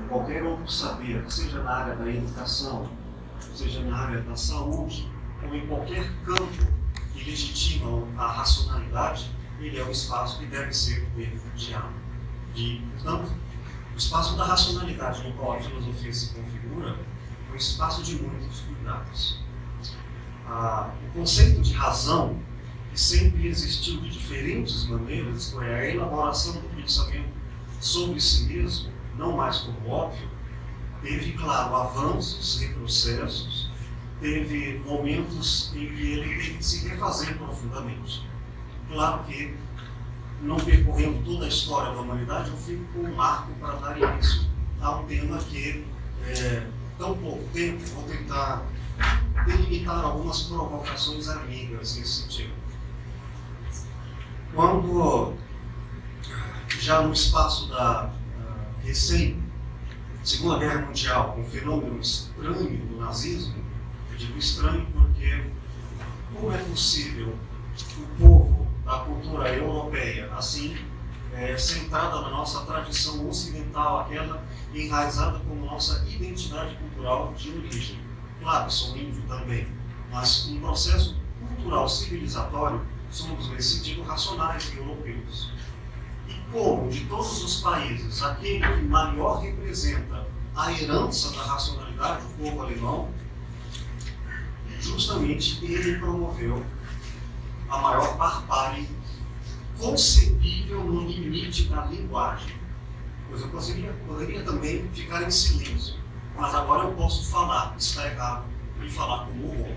qualquer outro saber, seja na área da educação, seja na área da saúde, ou em qualquer campo que legitima a racionalidade, ele é um espaço que deve ser refugiado. E, portanto, o espaço da racionalidade no qual a filosofia se configura é um espaço de muitos cuidados. O conceito de razão, que sempre existiu de diferentes maneiras, isto é, a elaboração do pensamento sobre si mesmo, não mais como óbvio, teve, claro, avanços, retrocessos, teve momentos em que ele teve que se refazer profundamente. Claro que, não percorrendo toda a história da humanidade, eu fico com um marco para dar início a um tema que, tão pouco tempo, vou tentar delimitar algumas provocações amigas nesse sentido. Quando, já no espaço da Segunda Guerra Mundial, um fenômeno estranho do nazismo, eu digo estranho porque como é possível o povo da cultura europeia, assim, centrada na nossa tradição ocidental, aquela enraizada como nossa identidade cultural de origem. Claro, sou índio também, mas um processo cultural civilizatório, somos nesse sentido racionais e europeus. E como, de todos os países, aquele que maior representa a herança da racionalidade, o povo alemão, justamente ele promoveu a maior barbárie concebível no limite da linguagem. Pois eu poderia também ficar em silêncio, mas agora eu posso falar, está errado, e falar como horror.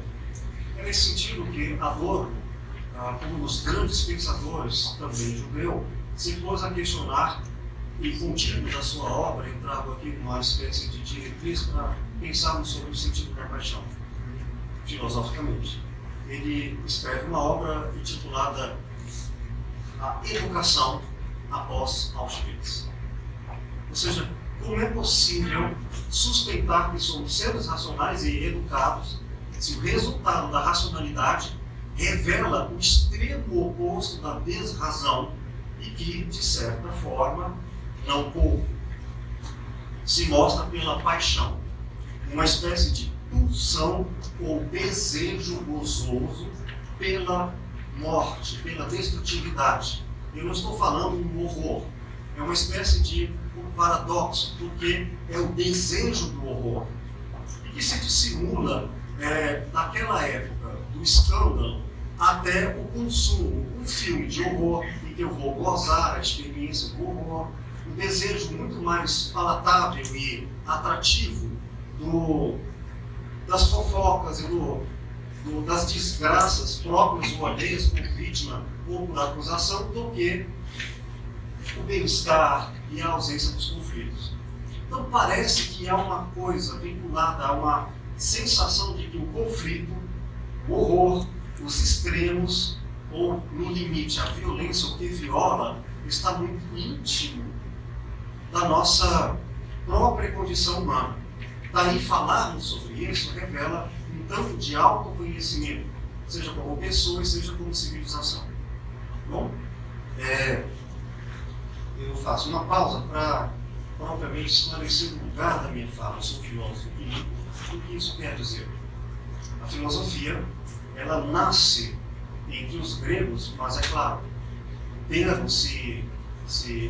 É nesse sentido que Adorno, como um dos grandes pensadores também judeu, se pôs a questionar, e contigo da sua obra, eu trago aqui uma espécie de diretriz para pensarmos sobre o sentido da paixão, filosoficamente. Ele escreve uma obra intitulada A Educação após Auschwitz. Ou seja, como é possível suspeitar que somos seres racionais e educados se o resultado da racionalidade revela o extremo oposto da desrazão e que, de certa forma, não pouco, se mostra pela paixão, uma espécie de pulsão ou desejo gozoso pela morte, pela destrutividade. Eu não estou falando um horror, é uma espécie de paradoxo, porque é o desejo do horror, e que se dissimula naquela época do escândalo até o consumo, um filme de horror em que eu vou gozar a experiência do horror, um desejo muito mais palatável e atrativo das fofocas e das desgraças próprias ou alheias por vítima ou por acusação do que o bem-estar e a ausência dos conflitos. Então parece que há uma coisa vinculada a uma sensação de que o conflito, o horror, os extremos, ou no limite a violência, o que viola, está muito íntimo da nossa própria condição humana. Daí falarmos sobre isso revela um tanto de autoconhecimento, seja como pessoa e seja como civilização. Bom, eu faço uma pausa para propriamente esclarecer o lugar da minha fala. Eu sou filósofo e o que isso quer dizer? A filosofia, ela nasce entre os gregos, mas é claro, o termo se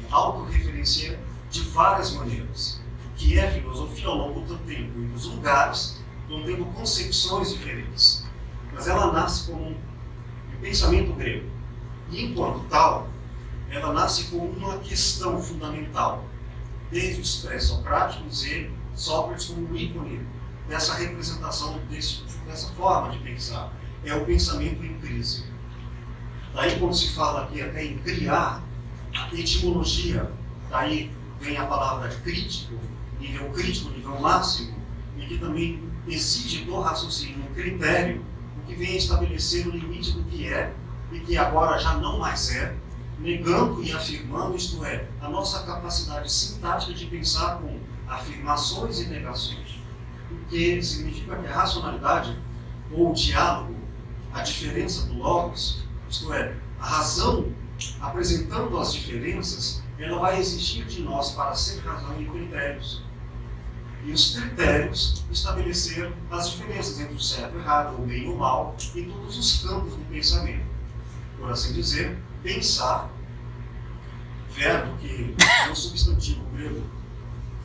autorreferencia de várias maneiras. O que é filosofia ao longo do tempo e dos lugares vão tendo concepções diferentes. Mas ela nasce como um pensamento grego. E enquanto tal, ela nasce como uma questão fundamental, desde os pré-socráticos e Sócrates como um ícone dessa representação, dessa forma de pensar. É o pensamento em crise. Daí, quando se fala aqui até em criar, a etimologia, daí vem a palavra crítico, nível máximo, e que também exige do raciocínio um critério, o que vem a estabelecer o limite do que é, e que agora já não mais é, negando e afirmando, isto é, a nossa capacidade sintática de pensar com afirmações e negações. O que significa que a racionalidade, ou o diálogo, a diferença do logos, isto é, a razão apresentando as diferenças, ela vai exigir de nós, para ser razão e critérios. E os critérios estabeleceram as diferenças entre o certo e o errado, o bem e o mal, em todos os campos do pensamento. Por assim dizer, pensar, verbo que é um substantivo grego,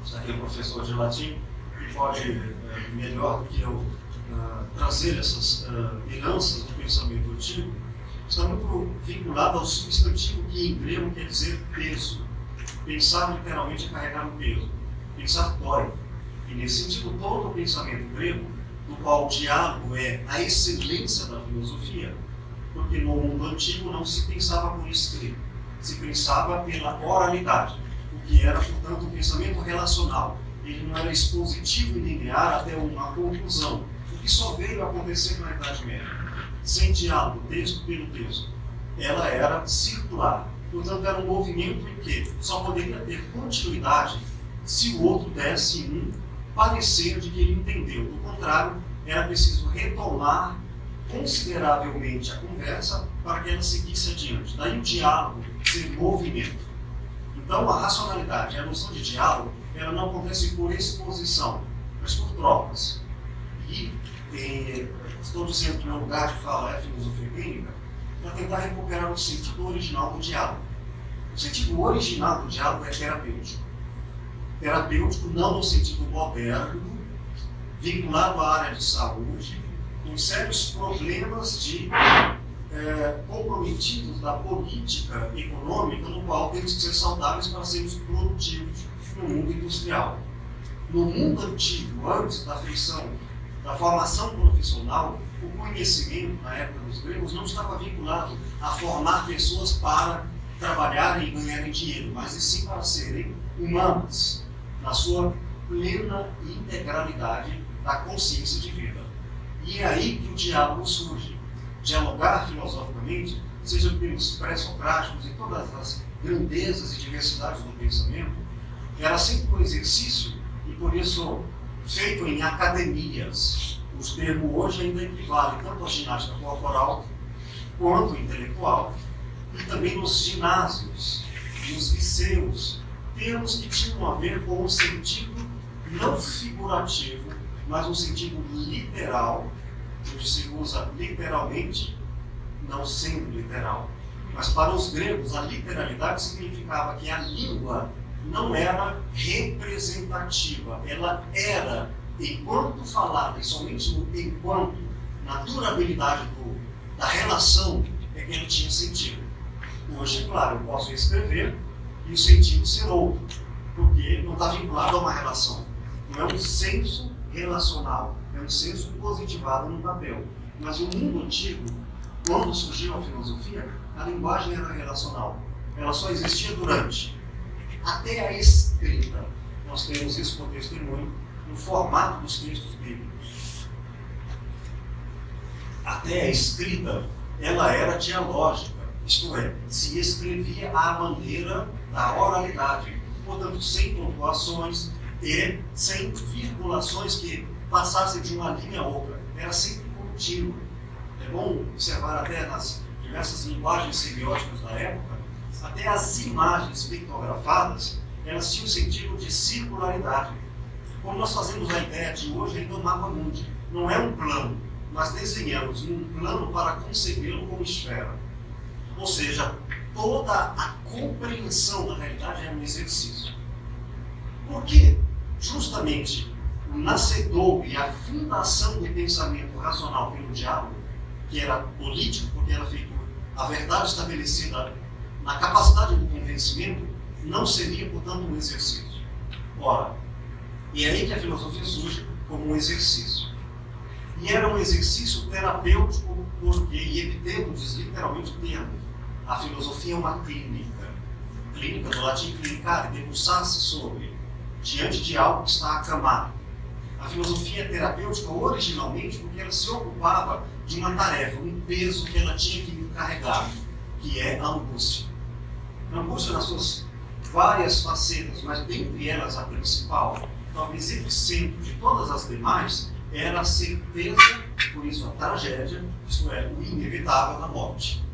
se aqui é professor de latim, que pode, melhor do que eu, trazer essas heranças do pensamento antigo, está muito vinculado ao substantivo que em grego quer dizer peso. Pensar literalmente é carregar um peso. Pensar dói. E nesse sentido, todo o pensamento grego, no qual o diálogo é a excelência da filosofia, porque no mundo antigo não se pensava por escrito, se pensava pela oralidade, o que era, portanto, um pensamento relacional. Ele não era expositivo e linear até uma conclusão, o que só veio a acontecer na Idade Média. Sem diálogo, texto pelo texto. Ela era circular, portanto, era um movimento em que só poderia ter continuidade se o outro desse um parecer de que ele entendeu. Do contrário, era preciso retomar consideravelmente a conversa para que ela seguisse adiante. Daí o diálogo ser movimento. Então, a racionalidade, a noção de diálogo, ela não acontece por exposição, mas por trocas. E estou dizendo que meu lugar de fala é a filosofia clínica para tentar recuperar o sentido original do diálogo. O sentido original do diálogo é terapêutico. Terapêutico não no sentido moderno, vinculado à área de saúde, com sérios problemas de comprometidos da política econômica, no qual temos que ser saudáveis para sermos produtivos no mundo industrial. No mundo antigo, antes da feição, da formação profissional, o conhecimento, na época dos gregos, não estava vinculado a formar pessoas para trabalharem e ganharem dinheiro, mas sim para serem humanas, na sua plena integralidade da consciência de vida. E é aí que o diálogo surge. Dialogar filosoficamente, seja pelos pré-socráticos e todas as grandezas e diversidades do pensamento, era sempre um exercício, e por isso feito em academias. O termo hoje ainda equivale tanto à ginástica corporal quanto intelectual, e também nos ginásios, nos liceus, termos que tinham a ver com um sentido não figurativo, mas um sentido literal, onde se usa literalmente, não sendo literal. Mas para os gregos, a literalidade significava que a língua não era representativa, ela era, enquanto falada, e somente enquanto, na durabilidade da relação, é que ele tinha sentido. Hoje, claro, eu posso escrever e o sentido ser outro, porque não está vinculado a uma relação. Não é um senso relacional, é um senso positivado no papel. Mas no mundo antigo, quando surgiu a filosofia, a linguagem era relacional. Ela só existia durante. Até a escrita, nós temos isso por testemunho no formato dos textos bíblicos. Até a escrita, ela era dialógica, isto é, se escrevia à maneira da oralidade, portanto, sem pontuações e sem virgulações que passassem de uma linha a outra. Era sempre contínuo. É bom observar até nas diversas linguagens semióticas da época, até as imagens pictografadas, elas tinham sentido de circularidade. Como nós fazemos a ideia de hoje ainda o mapa mundi. Não é um plano, mas desenhamos um plano para concebê-lo como esfera. Ou seja, toda a compreensão da realidade é um exercício. Por quê? Justamente o nascedor e a fundação do pensamento racional pelo diálogo, que era político, porque era feito a verdade estabelecida na capacidade do convencimento, não seria, portanto, um exercício. Ora, e é aí que a filosofia surge como um exercício. E era um exercício terapêutico, porque, e Epiteto diz literalmente o termo, a filosofia é uma clínica. Clínica do latim clinicare, debruçar-se sobre, diante de algo que está acamado. A filosofia é terapêutica originalmente porque ela se ocupava de uma tarefa, um peso que ela tinha que carregar, que é a angústia. A angústia nas suas várias facetas, mas dentre elas a principal, talvez epicentro de todas as demais, era a certeza, por isso a tragédia, isto é, o inevitável da morte.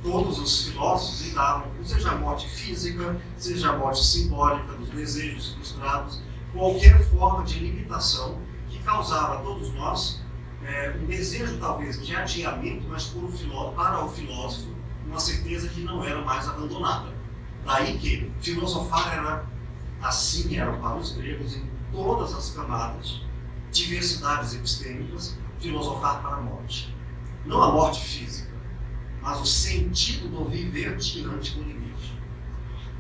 Todos os filósofos lidavam, seja a morte física, seja a morte simbólica dos desejos frustrados, qualquer forma de limitação que causava a todos nós um desejo, talvez, de adiamento, mas para o filósofo, uma certeza que não era mais abandonada. Daí que filosofar era assim, era para os gregos em todas as camadas, diversidades epistêmicas, filosofar para a morte. Não a morte física, mas o sentido do viver diante do limite.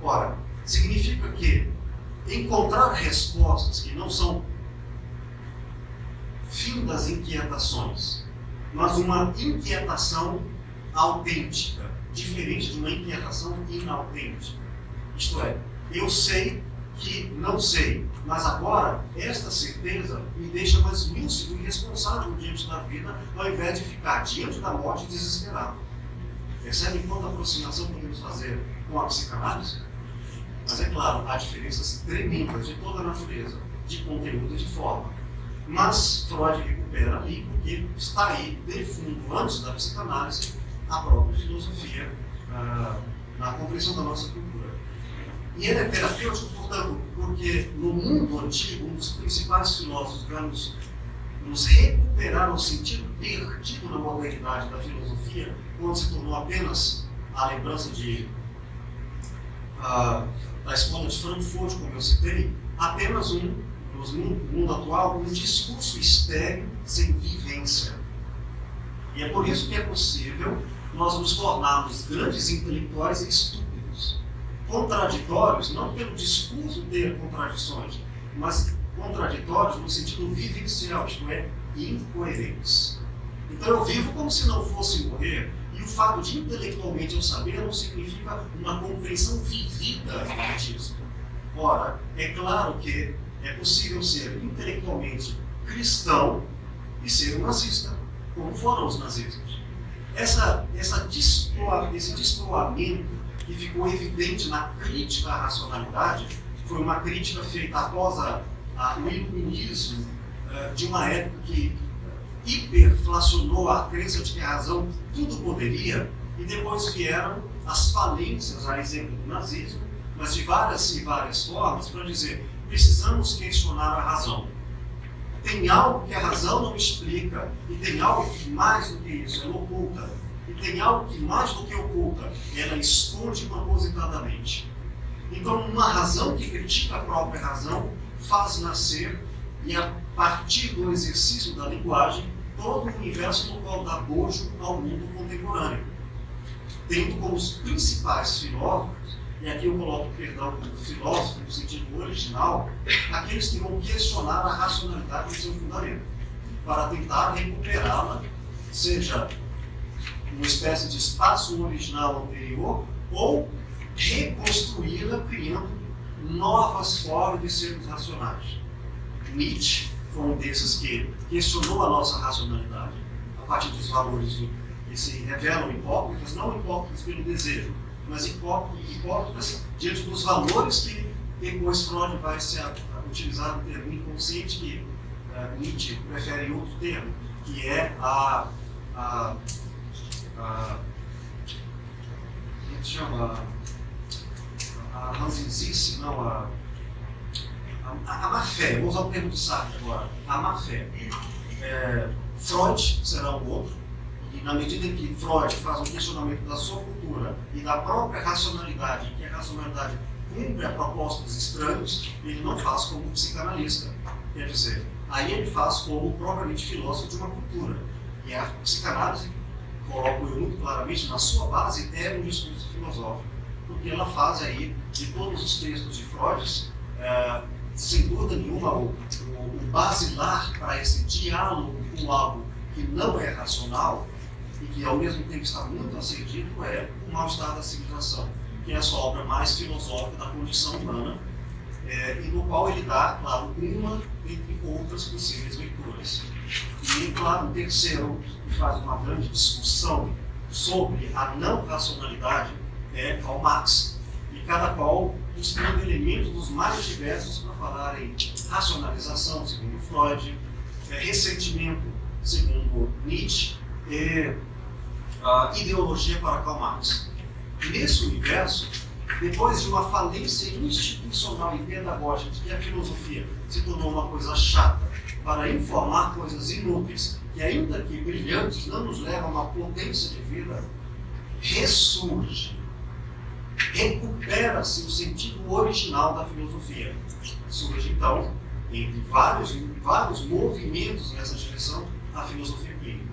Ora, significa que encontrar respostas que não são fim das inquietações, mas uma inquietação autêntica, diferente de uma inquietação inautêntica. Isto é, eu sei que não sei, mas agora esta certeza me deixa mais lúcido e responsável diante da vida, ao invés de ficar diante da morte desesperado. Percebem quanta aproximação podemos fazer com a psicanálise? Mas é claro, há diferenças tremendas de toda a natureza, de conteúdo e de forma. Mas Freud recupera ali porque está aí, de fundo, antes da psicanálise, a própria filosofia na compreensão da nossa cultura. E ele é terapêutico, portanto, porque no mundo antigo, um dos principais filósofos vai nos recuperar o sentido perdido na modernidade da filosofia, quando se tornou apenas a lembrança da escola de Frankfurt, como eu citei, apenas no mundo atual, um discurso estéril sem vivência. E é por isso que é possível nós nos tornarmos grandes intelectuais e estúpidos. Contraditórios, não pelo discurso ter contradições, mas contraditórios no sentido vivencial, isto é, incoerentes. Então eu vivo como se não fosse morrer, e o fato de intelectualmente eu saber não significa uma compreensão vivida disso. Ora, é claro que é possível ser intelectualmente cristão e ser um nazista, como foram os nazistas. Esse destoamento que ficou evidente na crítica à racionalidade foi uma crítica feita após o iluminismo de uma época que hiperflacionou a crença de que a razão tudo poderia, e depois vieram as falências, a exemplo do nazismo, mas de várias e várias formas, para dizer: precisamos questionar a razão. Tem algo que a razão não explica, e tem algo que mais do que isso, ela oculta. E tem algo que mais do que oculta, ela esconde propositadamente. Então, uma razão que critica a própria razão faz nascer, e a partir do exercício da linguagem, todo o universo no qual dá bojo ao mundo contemporâneo. Tendo como os principais filósofos, e aqui eu coloco, perdão, como filósofo no sentido original, aqueles que vão questionar a racionalidade do seu fundamento, para tentar recuperá-la, seja uma espécie de espaço original anterior, ou reconstruí-la criando novas formas de sermos racionais. Nietzsche foi um desses que questionou a nossa racionalidade a partir dos valores que se revelam hipócritas, não hipócritas pelo desejo, mas hipócritas diante dos valores que depois Freud vai utilizar o termo inconsciente, que Nietzsche prefere outro termo, que é como se chama? A ranzinzice, não, a má-fé. Vou usar o termo do Sartre agora, a má-fé. Freud será um outro, e na medida em que Freud faz um questionamento da sua cultura e da própria racionalidade, que a racionalidade cumpre a propósitos estranhos, ele não faz como psicanalista. Quer dizer, aí ele faz como propriamente filósofo de uma cultura. E a psicanálise, coloco eu muito claramente, na sua base é um discurso filosófico, porque ela faz aí, de todos os textos de Freud, sem dúvida nenhuma, o basilar para esse diálogo com algo que não é racional e que ao mesmo tempo está muito a ser dito é O Mal-Estar da Civilização, que é a sua obra mais filosófica da condição humana, e no qual ele dá, claro, uma entre outras possíveis leituras. E, claro, um terceiro, que faz uma grande discussão sobre a não racionalidade, é Karl Marx. E cada qual buscando elementos dos mais diversos para falar em racionalização, segundo Freud, ressentimento, segundo Nietzsche, e ideologia para Karl Marx. Nesse universo, depois de uma falência institucional e pedagógica de que a filosofia se tornou uma coisa chata para informar coisas inúteis, que ainda que brilhantes não nos levam a uma potência de vida, ressurge, recupera-se o sentido original da filosofia. Surge então, entre vários movimentos nessa direção, a filosofia clínica.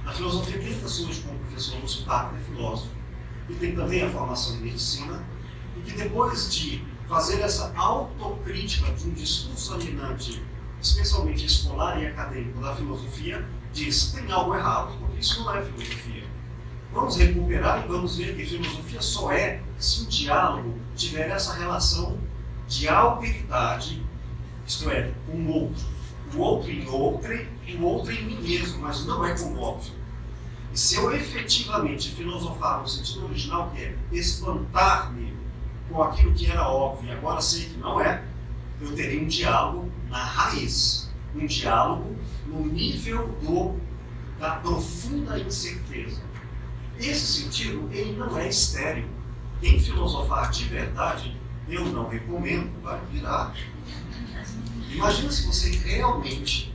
A filosofia clínica surge com o professor Lúcio Tacter, filósofo, que tem também a formação em medicina, e que depois de fazer essa autocrítica de um discurso alienante, especialmente escolar e acadêmico da filosofia, diz: tem algo errado, porque isso não é filosofia. Vamos recuperar e vamos ver que filosofia só é se o diálogo tiver essa relação de alteridade, isto é, com o outro em outrem, o outro em mim mesmo, mas não é como óbvio. E se eu efetivamente filosofar no sentido original, que é espantar-me com aquilo que era óbvio e agora sei que não é, eu terei um diálogo na raiz, um diálogo no nível da profunda incerteza. Esse sentido, ele não é estéril. Quem filosofar de verdade, eu não recomendo, vai virar. Imagina se você realmente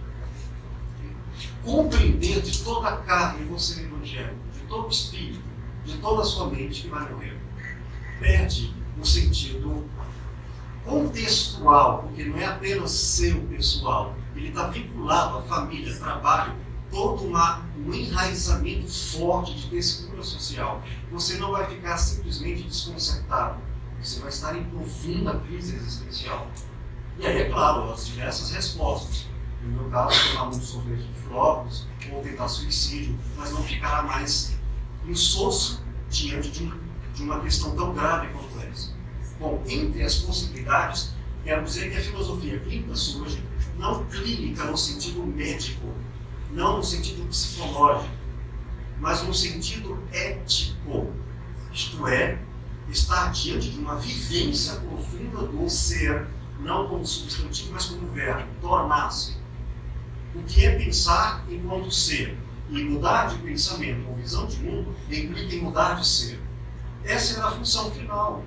compreender de toda a carne você evangélico, de todo o espírito, de toda a sua mente que vai morrer. Perde o sentido contextual, porque não é apenas seu pessoal, ele está vinculado à família, trabalho, todo um enraizamento forte de tessitura social. Você não vai ficar simplesmente desconcertado, você vai estar em profunda crise existencial. E aí, é claro, as diversas respostas. No meu caso, tomar um sorvete de flocos ou tentar suicídio, mas não ficará mais insosso diante de uma questão tão grave quanto essa. Bom, entre as possibilidades, quero dizer que a filosofia clínica surge, não clínica no sentido médico, não no sentido psicológico, mas no sentido ético. Isto é, estar diante de uma vivência profunda do ser, não como substantivo, mas como verbo, tornar-se. O que é pensar enquanto ser? E mudar de pensamento ou visão de mundo implica em mudar de ser. Essa era a função final,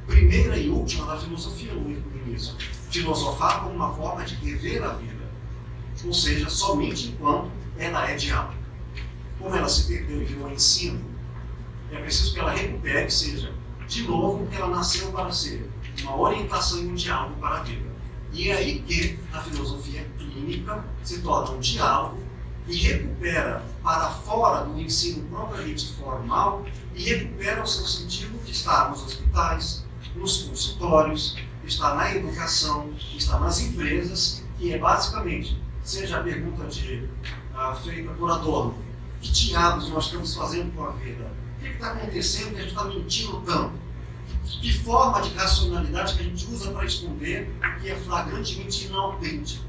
primeira e última da filosofia no início. Filosofar como uma forma de rever a vida, ou seja, somente enquanto ela é diálogo. Como ela se perdeu e virou ensino, é preciso que ela recupere e seja, de novo, o que ela nasceu para ser, uma orientação e um diálogo para a vida. E é aí que a filosofia clínica se torna um diálogo e recupera para fora do ensino propriamente formal e recupera o seu sentido que está nos hospitais, nos consultórios, está na educação, está nas empresas, que é basicamente, seja a pergunta feita por Adorno, que diabos nós estamos fazendo com a vida? O que está acontecendo que a gente está mentindo tanto? Que forma de racionalidade que a gente usa para esconder o que é flagrantemente inautêntico?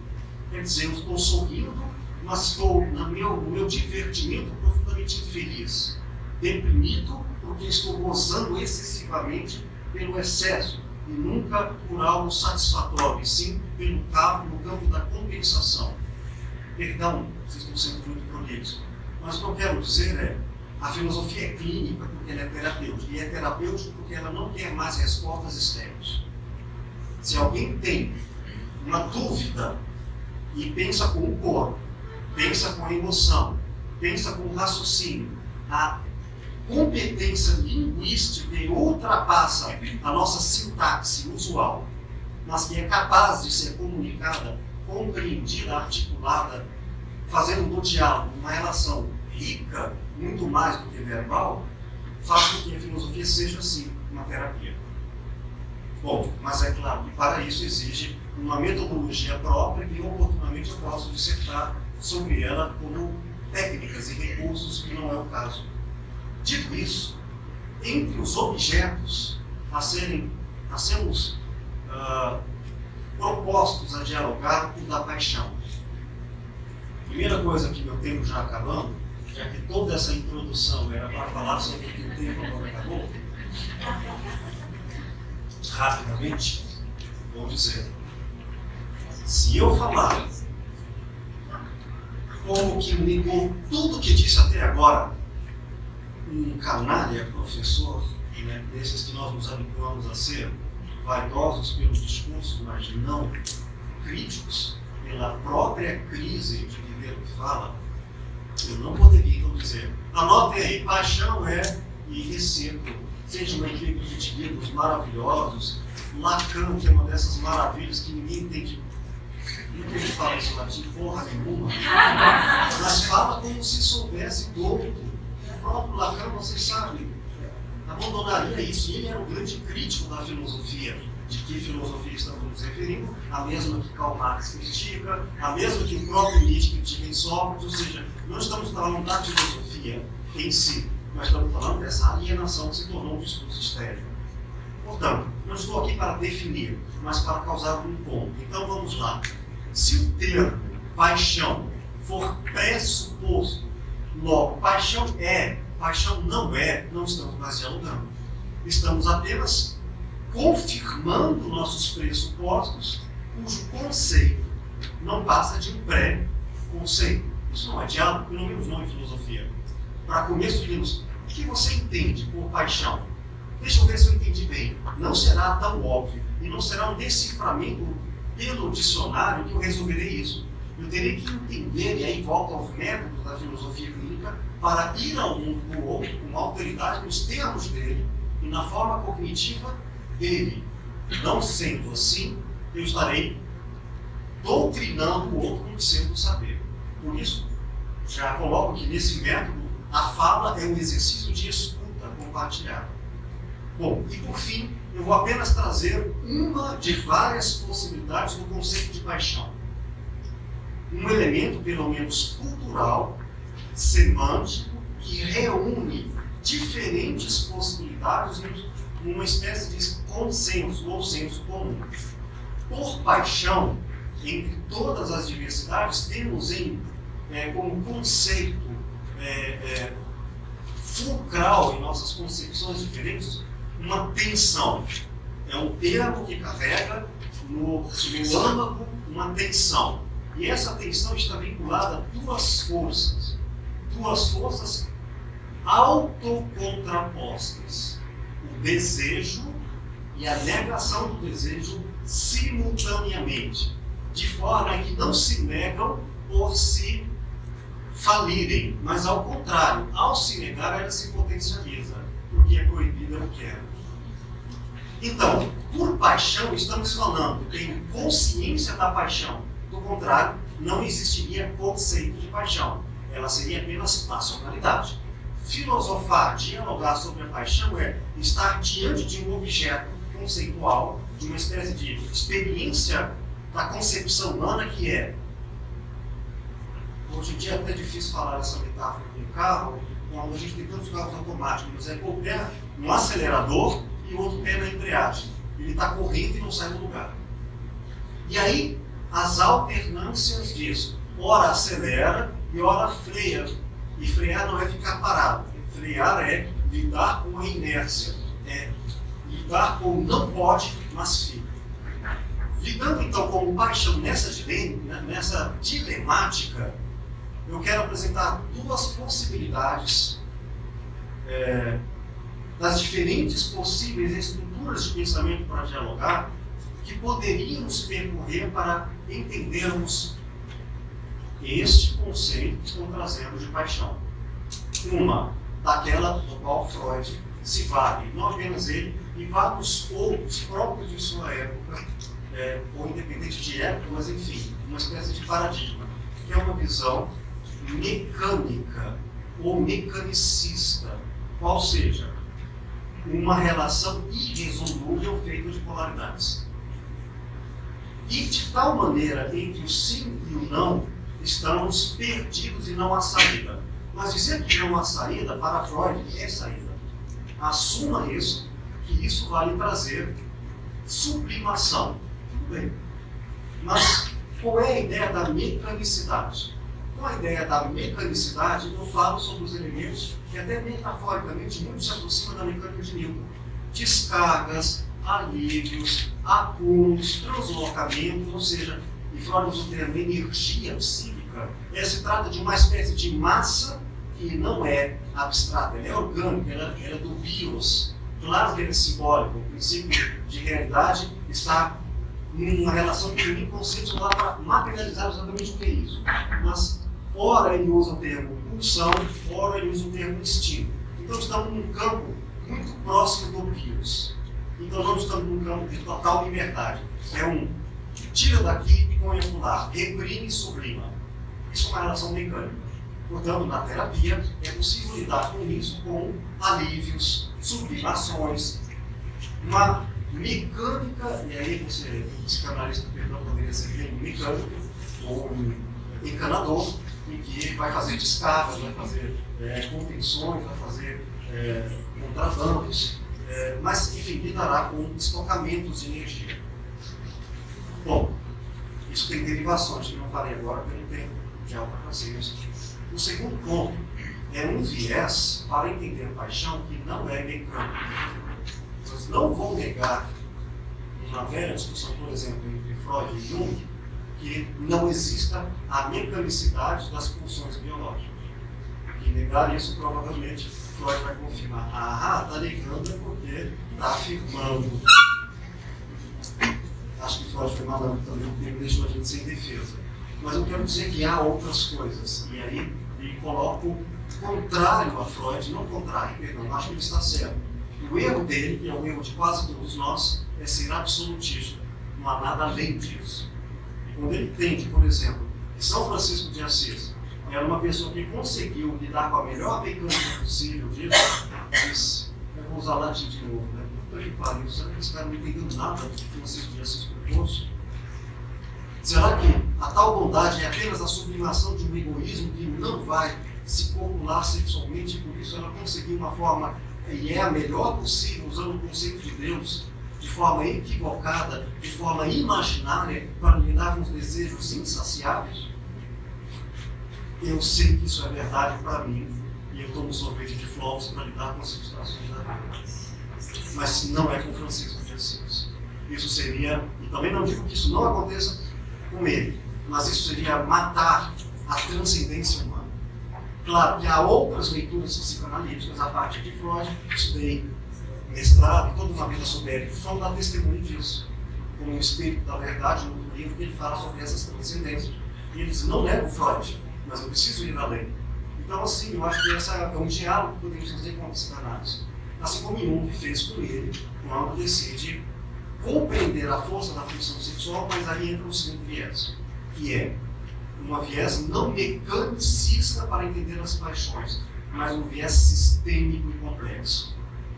Quer dizer, eu estou sorrindo, mas estou no meu divertimento profundamente infeliz. Deprimido porque estou gozando excessivamente pelo excesso e nunca por algo satisfatório, e sim no campo da compensação. Perdão, vocês estão sendo muito prolixos, mas o que eu quero dizer é: a filosofia é clínica porque ela é terapêutica, e é terapêutica porque ela não quer mais respostas externas. Se alguém tem uma dúvida e pensa com o corpo, pensa com a emoção, pensa com o raciocínio, a competência linguística que ultrapassa a nossa sintaxe usual, mas que é capaz de ser comunicada, compreendida, articulada, fazendo do diálogo uma relação rica, muito mais do que verbal, faz com que a filosofia seja, assim, uma terapia. Bom, mas é claro que para isso exige uma metodologia própria e oportunamente eu posso dissertar sobre ela como técnicas e recursos, que não é o caso. Dito isso, entre os objetos a sermos propostos a dialogar, o da paixão. Primeira coisa que meu tempo já acabando, já que toda essa introdução era para falar sobre o que o tempo agora acabou, rapidamente, vou dizer, se eu falar como que negou tudo que disse até agora, um canalha professor né, desses que nós nos habituamos a ser, vaidosos pelos discursos, mas não críticos pela própria crise de viver o que fala, eu não poderia então dizer, anotem aí, paixão é e recebo, seja uma equipe de livros maravilhosos, Lacan, que é uma dessas maravilhas que ninguém entende. Não tem que falar isso em latim, porra nenhuma. Mas fala como se soubesse douto. O próprio Lacan, vocês sabem, abandonaria isso. E ele era um grande crítico da filosofia. De que filosofia estamos nos referindo? A mesma que Karl Marx critica, a mesma que o próprio Nietzsche critica em Sócrates. Ou seja, não estamos falando da filosofia em si, mas estamos falando dessa alienação que se tornou um discurso estéril. Portanto, não estou aqui para definir, mas para causar um ponto. Então vamos lá. Se o termo paixão for pressuposto, logo, paixão é, paixão não é, não estamos mais dialogando. Estamos apenas confirmando nossos pressupostos, cujo conceito não passa de um pré-conceito. Isso não é diálogo, pelo menos não em filosofia. Para começo, digamos, o que você entende por paixão? Deixa eu ver se eu entendi bem. Não será tão óbvio e não será um deciframento pelo dicionário que eu resolverei isso. Eu terei que entender, e aí volto aos métodos da filosofia clínica, para ir ao mundo do outro com autoridade nos termos dele e na forma cognitiva dele. Não sendo assim, eu estarei doutrinando o outro como sendo saber. Por isso, já coloco que nesse método, a fala é um exercício de escuta compartilhada. Bom, e por fim, eu vou apenas trazer uma de várias possibilidades do conceito de paixão. Um elemento, pelo menos cultural, semântico, que reúne diferentes possibilidades numa espécie de consenso ou senso comum. Por paixão, entre todas as diversidades, temos como conceito fulcral em nossas concepções diferentes uma tensão. É um termo que carrega no âmago uma tensão. E essa tensão está vinculada a duas forças autocontrapostas: o desejo e a negação do desejo simultaneamente, de forma que não se negam por se falirem, mas ao contrário, ao se negar, ela se potencializa, porque é proibido, eu quero. Então, por paixão, estamos falando em consciência da paixão. Do contrário, não existiria conceito de paixão. Ela seria apenas passionalidade. Filosofar, dialogar sobre a paixão é estar diante de um objeto conceitual, de uma espécie de experiência da concepção humana que é. Hoje em dia é até difícil falar essa metáfora com o carro, quando a gente tem tantos carros automáticos, mas é o pé no acelerador e o outro pé na embreagem. Ele está correndo e não sai do lugar. E aí, as alternâncias disso. Ora acelera e ora freia. E frear não é ficar parado. Frear é lidar com a inércia. É lidar com não pode, mas fica. Lidando então com paixão nessa dilemática, eu quero apresentar duas possibilidades das diferentes possíveis estruturas de pensamento para dialogar que poderíamos percorrer para entendermos este conceito que estão trazendo de paixão. Uma, daquela do qual Freud se vale, não apenas ele, e vários outros próprios de sua época, ou independente de época, mas enfim, uma espécie de paradigma, que é uma visão mecânica ou mecanicista, qual seja, uma relação irresolúvel feita de polaridades. E de tal maneira, entre o sim e o não, estamos perdidos e não há saída. Mas dizer que não há saída, para Freud, é saída. Assuma isso, que isso vai lhe trazer sublimação. Tudo bem. Mas qual é a ideia da mecanicidade? Com a ideia da mecanicidade, eu falo sobre os elementos que até metaforicamente muito se aproximam da mecânica de Newton. Descargas, alívios, acúmulos, translocamentos, ou seja, e Freud usa o termo energia psíquica, se trata de uma espécie de massa que não é abstrata, ela é orgânica, ela é do bios, Claro que ele é simbólico, o princípio de realidade está numa relação que o inconsciente não dá para materializar exatamente o que é isso. Mas, ora ele usa o termo pulsão, ora ele usa o termo instinto. Então estamos num campo muito próximo do bios. Então não estamos num campo de total liberdade. É um tira daqui e põe acolá, reprime e sublima. Isso é uma relação mecânica. Portanto, na terapia é possível lidar com isso com alívios, sublimações, uma mecânica, e aí você, o psicanalista, perdão, poderia ser bem mecânico, ou um encanador, em que vai fazer descargas, vai fazer contenções, vai fazer contrabandos, mas, enfim, lidará com estocamentos de energia. Bom, isso tem derivações, que eu não falei agora, porque eu não tenho já para fazer isso. O segundo ponto é um viés para entender a paixão que não é mecânico. Vocês não vão negar, na velha discussão, por exemplo, entre Freud e Jung, que não exista a mecanicidade das pulsões biológicas. E negar isso, provavelmente, Freud vai confirmar. Está negando porque está afirmando. Acho que Freud foi malandro também, porque ele deixou a gente sem defesa. Mas eu quero dizer que há outras coisas. E aí, ele coloca o contrário a Freud, não contrário, perdão, acho que ele está certo. O erro dele, que é o erro de quase todos nós, é ser absolutista. Não há nada além disso. E quando ele entende, por exemplo, que São Francisco de Assis era uma pessoa que conseguiu lidar com a melhor mecânica possível disso, eu vou usar latim de novo, né? Puta que pariu, será que esse cara não entendeu nada do que Francisco de Assis propôs? Será que a tal bondade é apenas a sublimação de um egoísmo que não vai se copular sexualmente e por isso ela conseguiu uma forma, e é a melhor possível, usando o conceito de Deus, de forma equivocada, de forma imaginária, para lidar com os desejos insaciáveis? Eu sei que isso é verdade para mim, e eu tomo sorvete de flores para lidar com as frustrações da vida. Mas não é com Francisco de Assis. Isso seria, e também não digo que isso não aconteça com ele, mas isso seria matar a transcendência humana. Claro que há outras leituras psicanalíticas, a partir de Freud, estudei mestrado e toda uma vida sobre ele, Freud dá testemunho disso, como o Espírito da Verdade, no outro livro, que ele fala sobre essas transcendências. E ele diz, não nego Freud, mas eu preciso ir além. Então, assim, eu acho que esse é um diálogo que podemos fazer com a psicanálise. Assim como Jung fez com ele, quando decide compreender a força da pulsão sexual, mas aí entra o segundo viés, que é uma viés não mecanicista para entender as paixões, mas um viés sistêmico e complexo.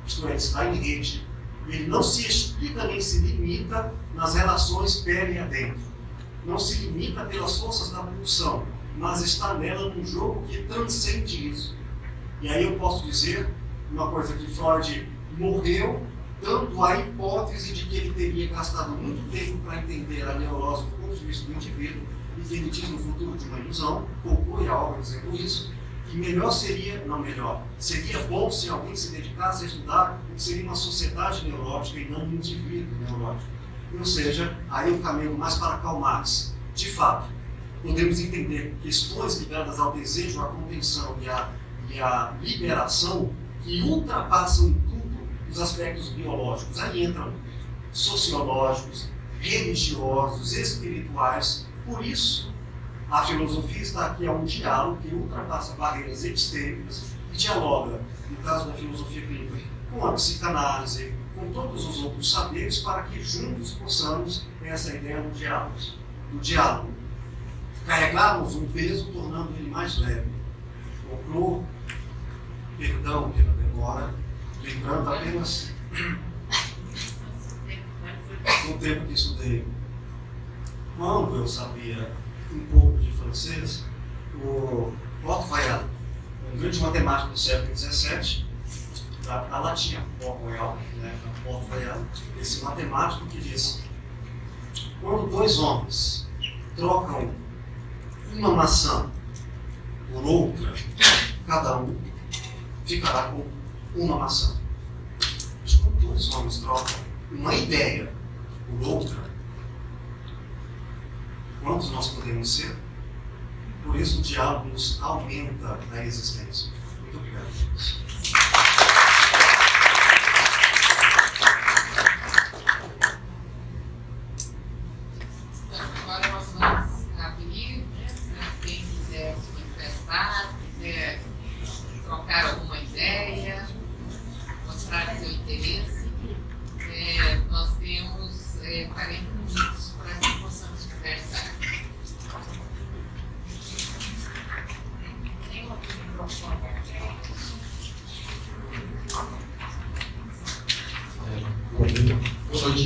Isto é, ele está em rede. Ele não se explica nem se limita nas relações pele adentro. Não se limita pelas forças da pulsão, mas está nela num jogo que transcende isso. E aí eu posso dizer uma coisa que Freud morreu dando a hipótese de que ele teria gastado muito tempo para entender a neurose do ponto de vista do indivíduo e que ele diz no futuro de uma ilusão, conclui a obra dizendo isso, que melhor seria, não melhor, seria bom se alguém se dedicasse a estudar o que seria uma sociedade neurótica e não um indivíduo neurótico. Ou seja, aí eu caminho mais para Karl Marx. De fato, podemos entender questões ligadas ao desejo, à contenção e à liberação que ultrapassam em tudo os aspectos biológicos. Aí entram sociológicos, religiosos, espirituais. Por isso, a filosofia está aqui a um diálogo que ultrapassa barreiras epistêmicas e dialoga, no caso da filosofia clínica, com a psicanálise, com todos os outros saberes, para que juntos possamos ter essa ideia do diálogo. Carregarmos um peso, tornando ele mais leve. Concluo, perdão pela demora, lembrando apenas no tempo que estudei. Quando eu sabia um pouco de francês, o Port Royal, um grande matemático do século XVII, da latinha, Port Royal, né, Port Royal, esse matemático que diz: quando dois homens trocam uma maçã por outra, cada um ficará com uma maçã. Mas quando dois homens trocam uma ideia por outra, quantos nós podemos ser? Por isso o diálogo nos aumenta a existência. Muito obrigado.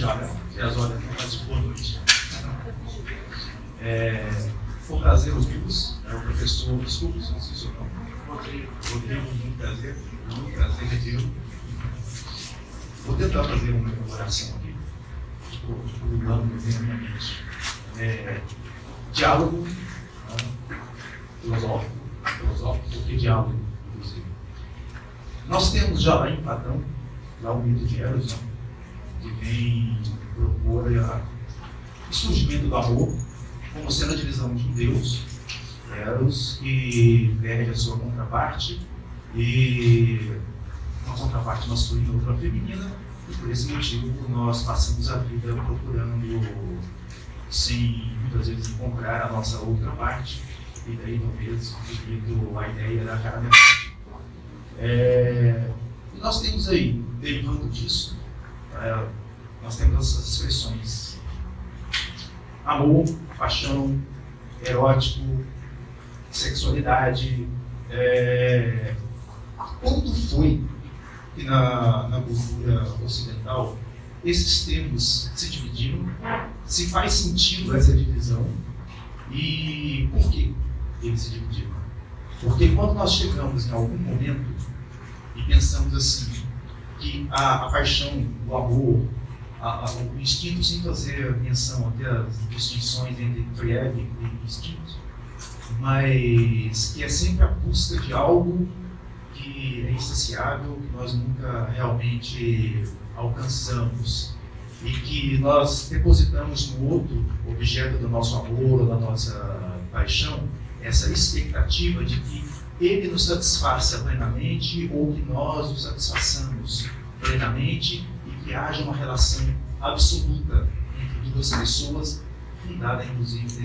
já, né? E as horas mais boa noite. Foi um prazer ouvi-los, o professor, desculpe se não sei o seu nome. Rodrigo, muito prazer revê-lo. Vou tentar fazer uma elaboração aqui, pulando na minha mente. Diálogo, filosófico, porque diálogo, inclusive. Nós temos já lá em Platão, lá o mito de Eros, né, que vem propor o surgimento do amor como sendo a divisão de um Deus, Eros, que perde a sua contraparte, e uma contraparte masculina e outra feminina, e por esse motivo nós passamos a vida procurando, sem muitas vezes encontrar a nossa outra parte, e daí talvez devido à ideia da cara metade. E nós temos aí, derivando disso, nós temos essas expressões: amor, paixão, erótico, sexualidade. Quando foi que na cultura ocidental esses termos se dividiram? Se faz sentido essa divisão? E por que eles se dividiram? Porque quando nós chegamos em algum momento e pensamos assim, que a paixão, o amor, o instinto, sem fazer menção até as distinções entre Frege e instinto, mas que é sempre a busca de algo que é insaciável, que nós nunca realmente alcançamos, e que nós depositamos no outro, objeto do nosso amor ou da nossa paixão, essa expectativa de que ele nos satisfaça plenamente ou que nós nos satisfaçamos plenamente, e que haja uma relação absoluta entre duas pessoas, fundada inclusive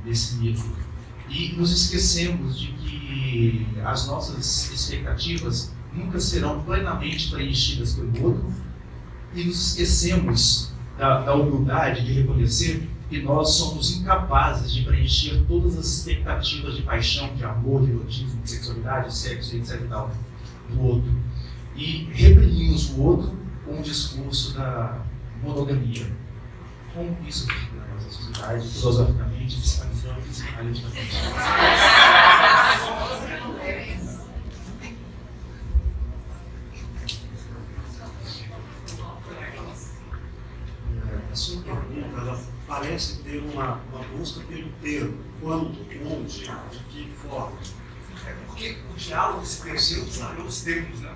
nesse mito. E nos esquecemos de que as nossas expectativas nunca serão plenamente preenchidas pelo outro, e nos esquecemos da humildade de reconhecer que nós somos incapazes de preencher todas as expectativas de paixão, de amor, de erotismo, de sexualidade, de sexo, etc. e tal, do outro. E reprimimos o outro com o discurso da monogamia. Como isso fica na nossa sociedade, filosoficamente, psicanaliticamente. A sua pergunta, ela parece ter uma busca pelo termo, quando, onde, de que forma. Porque o diálogo se perdeu pelos termos, né?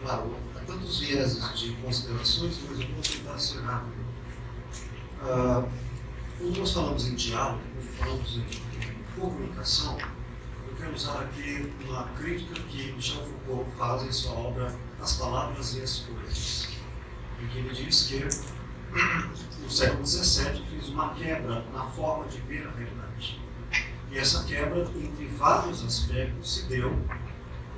Claro, há tantos vieses de considerações, mas eu vou tentar ser rápido. Quando nós falamos em diálogo, quando falamos em comunicação, eu quero usar aqui uma crítica que Michel Foucault faz em sua obra As Palavras e as Coisas, em que ele diz que no século XVII fez uma quebra na forma de ver a realidade. E essa quebra, entre vários aspectos, se deu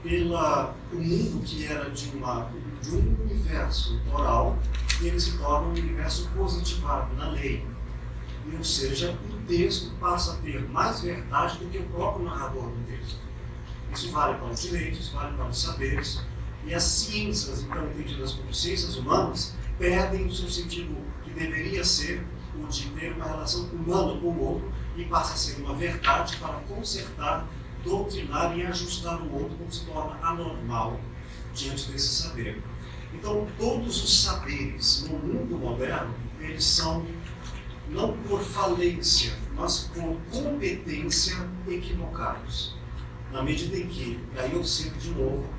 pelo mundo que era de um universo oral, e ele se torna um universo positivado na lei. E, ou seja, o texto passa a ter mais verdade do que o próprio narrador do texto. Isso vale para os direitos, vale para os saberes, e as ciências, então entendidas como ciências humanas, perdem o seu sentido que deveria ser o de ter uma relação humana com o outro, e passa a ser uma verdade para consertar, doutrinar e ajustar o outro, quando se torna anormal diante desse saber. Então, todos os saberes no mundo moderno, eles são, não por falência, mas por competência, equivocados. Na medida em que, e aí eu cito de novo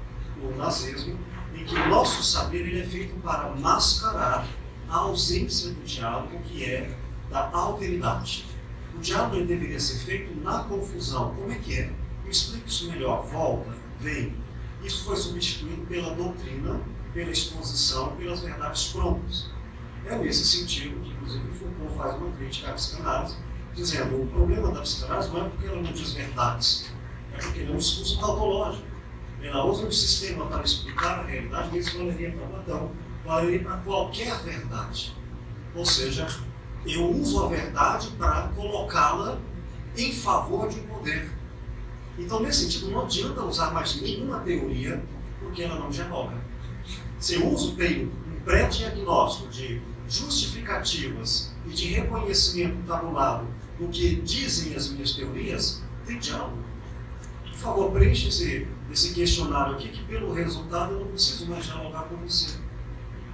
o nazismo, em que o nosso saber ele é feito para mascarar a ausência do diálogo, que é da alteridade. O diálogo ele deveria ser feito na confusão. Como é que é? Eu explico isso melhor. Volta, vem. Isso foi substituído pela doutrina, pela exposição, pelas verdades prontas. É nesse sentido que, inclusive, Foucault faz uma crítica à psicanálise, dizendo o problema da psicanálise não é porque ela não diz verdades, é porque ela é um discurso tautológico. Ela usa um sistema para explicar a realidade, e isso valeria para Platão, valeria para qualquer verdade. Ou seja, eu uso a verdade para colocá-la em favor de um poder. Então, nesse sentido, não adianta usar mais nenhuma teoria, porque ela não dialoga. Se eu uso um pré-diagnóstico de justificativas e de reconhecimento tabulado do que dizem as minhas teorias, tem diálogo. Por favor, preencha esse questionário aqui, que pelo resultado eu não preciso mais dialogar com você.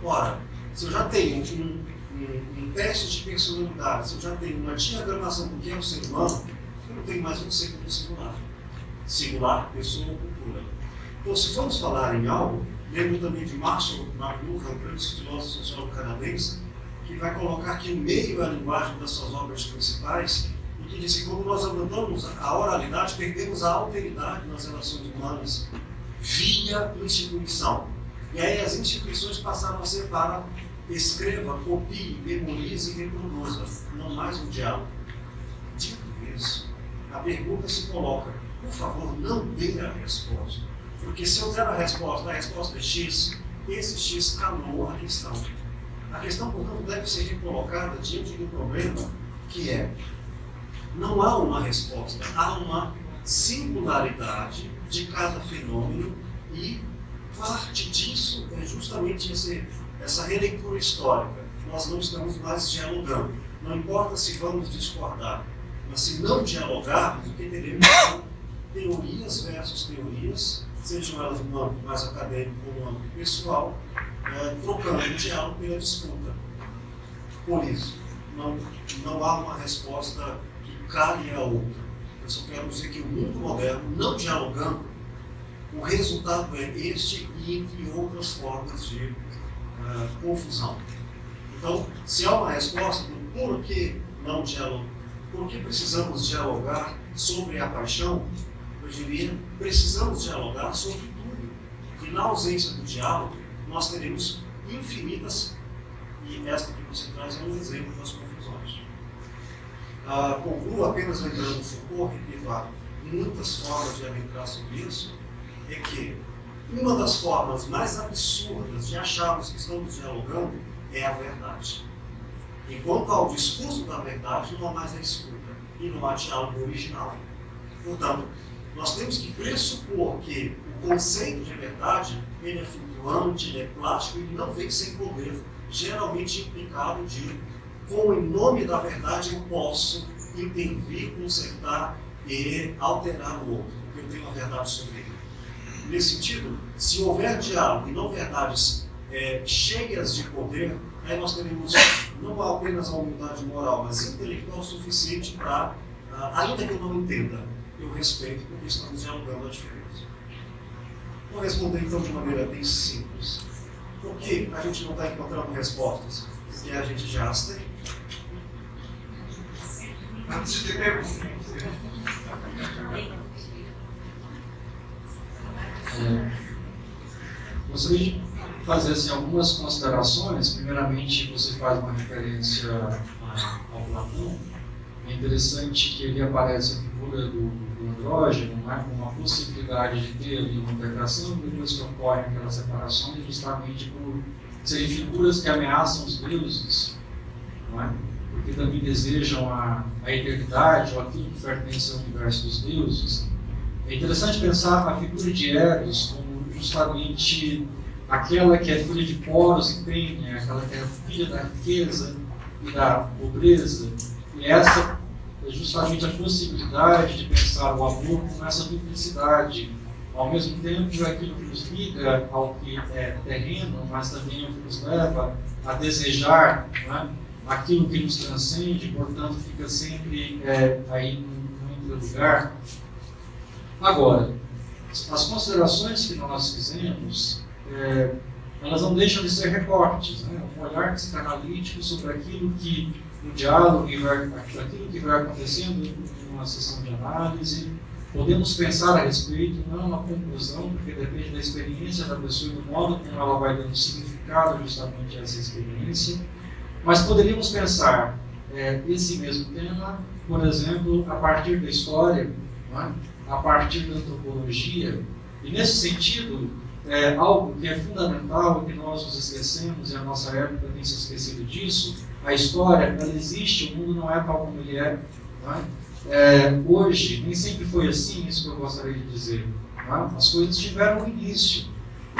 Ora, se eu já tenho um teste de personalidade, se eu já tenho uma diagramação do que é o ser humano, eu não tenho mais um segundo singular. Singular, pessoa ou cultura. Então, se vamos falar em algo, lembro também de Marshall McLuhan, grande filósofo sociólogo canadense, que vai colocar aqui no meio a linguagem das suas obras principais, e que diz que quando nós abandonamos a oralidade, perdemos a alteridade nas relações humanas via instituição. E aí as instituições passaram a ser para escreva, copie, memorize e reproduza, não mais um diálogo. Dito isso, a pergunta se coloca, por favor, não dê a resposta. Porque se eu der a resposta é X, esse X calou a questão. A questão, portanto, deve ser recolocada diante de um problema que é: não há uma resposta, há uma singularidade de cada fenômeno e parte disso é justamente essa releitura histórica. Nós não estamos mais dialogando. Não importa se vamos discordar, mas se não dialogarmos, o que teremos são teorias versus teorias, sejam elas no âmbito mais acadêmico ou no âmbito pessoal, trocando o diálogo pela disputa. Por isso, não há uma resposta que cale a outra. Eu só quero dizer que o mundo moderno, não dialogando, o resultado é este e entre outras formas de confusão. Então, se há uma resposta do por que não dialogar, por que precisamos dialogar sobre a paixão, eu diria, precisamos dialogar sobre tudo. E na ausência do diálogo, nós teremos infinitas, e esta que você traz é um exemplo das confusões. Concluo apenas lembrando Foucault, repito, há muitas formas de arbitrar sobre isso, é que uma das formas mais absurdas de acharmos que estamos dialogando é a verdade. Enquanto ao discurso da verdade, não há mais a escuta e não há diálogo original. Portanto, nós temos que pressupor que o conceito de verdade ele é flutuante, ele é plástico, ele não vem sem poder, geralmente implicado de como em nome da verdade eu posso intervir, consertar e alterar o outro, porque eu tenho a verdade sobre ele. Nesse sentido, se houver diálogo e não verdades cheias de poder, aí nós teremos não apenas a humildade moral, mas intelectual suficiente para, ainda que eu não entenda, eu respeito, porque estamos dialogando a diferença. Vou responder então de maneira bem simples. Por que a gente não está encontrando respostas? Porque a gente já as tem. Antes de ter pergunta. Gostaria de fazer assim, algumas considerações. Primeiramente, você faz uma referência ao Platão. É interessante que ele aparece a figura do andrógeno, né, com uma possibilidade de ter ali uma integração, depois que ocorrem aquelas separações, justamente por serem figuras que ameaçam os deuses, não é? Porque também desejam a eternidade ou aquilo que pertence ao universo dos deuses. É interessante pensar a figura de Eros como justamente aquela que é filha de Poros e Penha, aquela que é filha da riqueza e da pobreza, e essa é justamente a possibilidade de pensar o amor com essa duplicidade, ao mesmo tempo aquilo que nos liga ao que é terreno, mas também ao que nos leva a desejar, né, aquilo que nos transcende, portanto fica sempre aí no lugar. Agora, as considerações que nós fizemos, elas não deixam de ser recortes, né? Um olhar psicanalítico sobre aquilo que o diálogo, aquilo que vai acontecendo em uma sessão de análise. Podemos pensar a respeito, não uma conclusão, porque depende da experiência da pessoa e do modo como ela vai dando significado justamente a essa experiência. Mas poderíamos pensar esse mesmo tema, por exemplo, a partir da história, não é? A partir da antropologia, e nesse sentido, algo que é fundamental e que nós nos esquecemos, e a nossa época tem se esquecido disso, a história, ela existe, o mundo não é tal como ele é. Não é? Hoje, nem sempre foi assim, isso que eu gostaria de dizer. Não é? As coisas tiveram um início,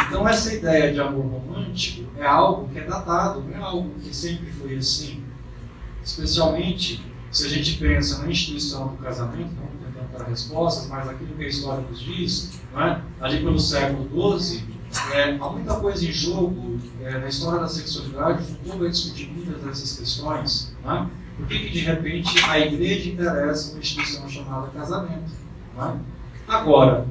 Então essa ideia de amor romântico é algo que é datado, não é algo que sempre foi assim. Especialmente se a gente pensa na instituição do casamento, não tentando dar respostas, mas aquilo que a história nos diz, não é? Ali pelo século XII, há muita coisa em jogo na história da sexualidade. O futuro vai discutir muitas dessas questões. Não é? Por que de repente a igreja interessa uma instituição chamada casamento? Não é? Agora,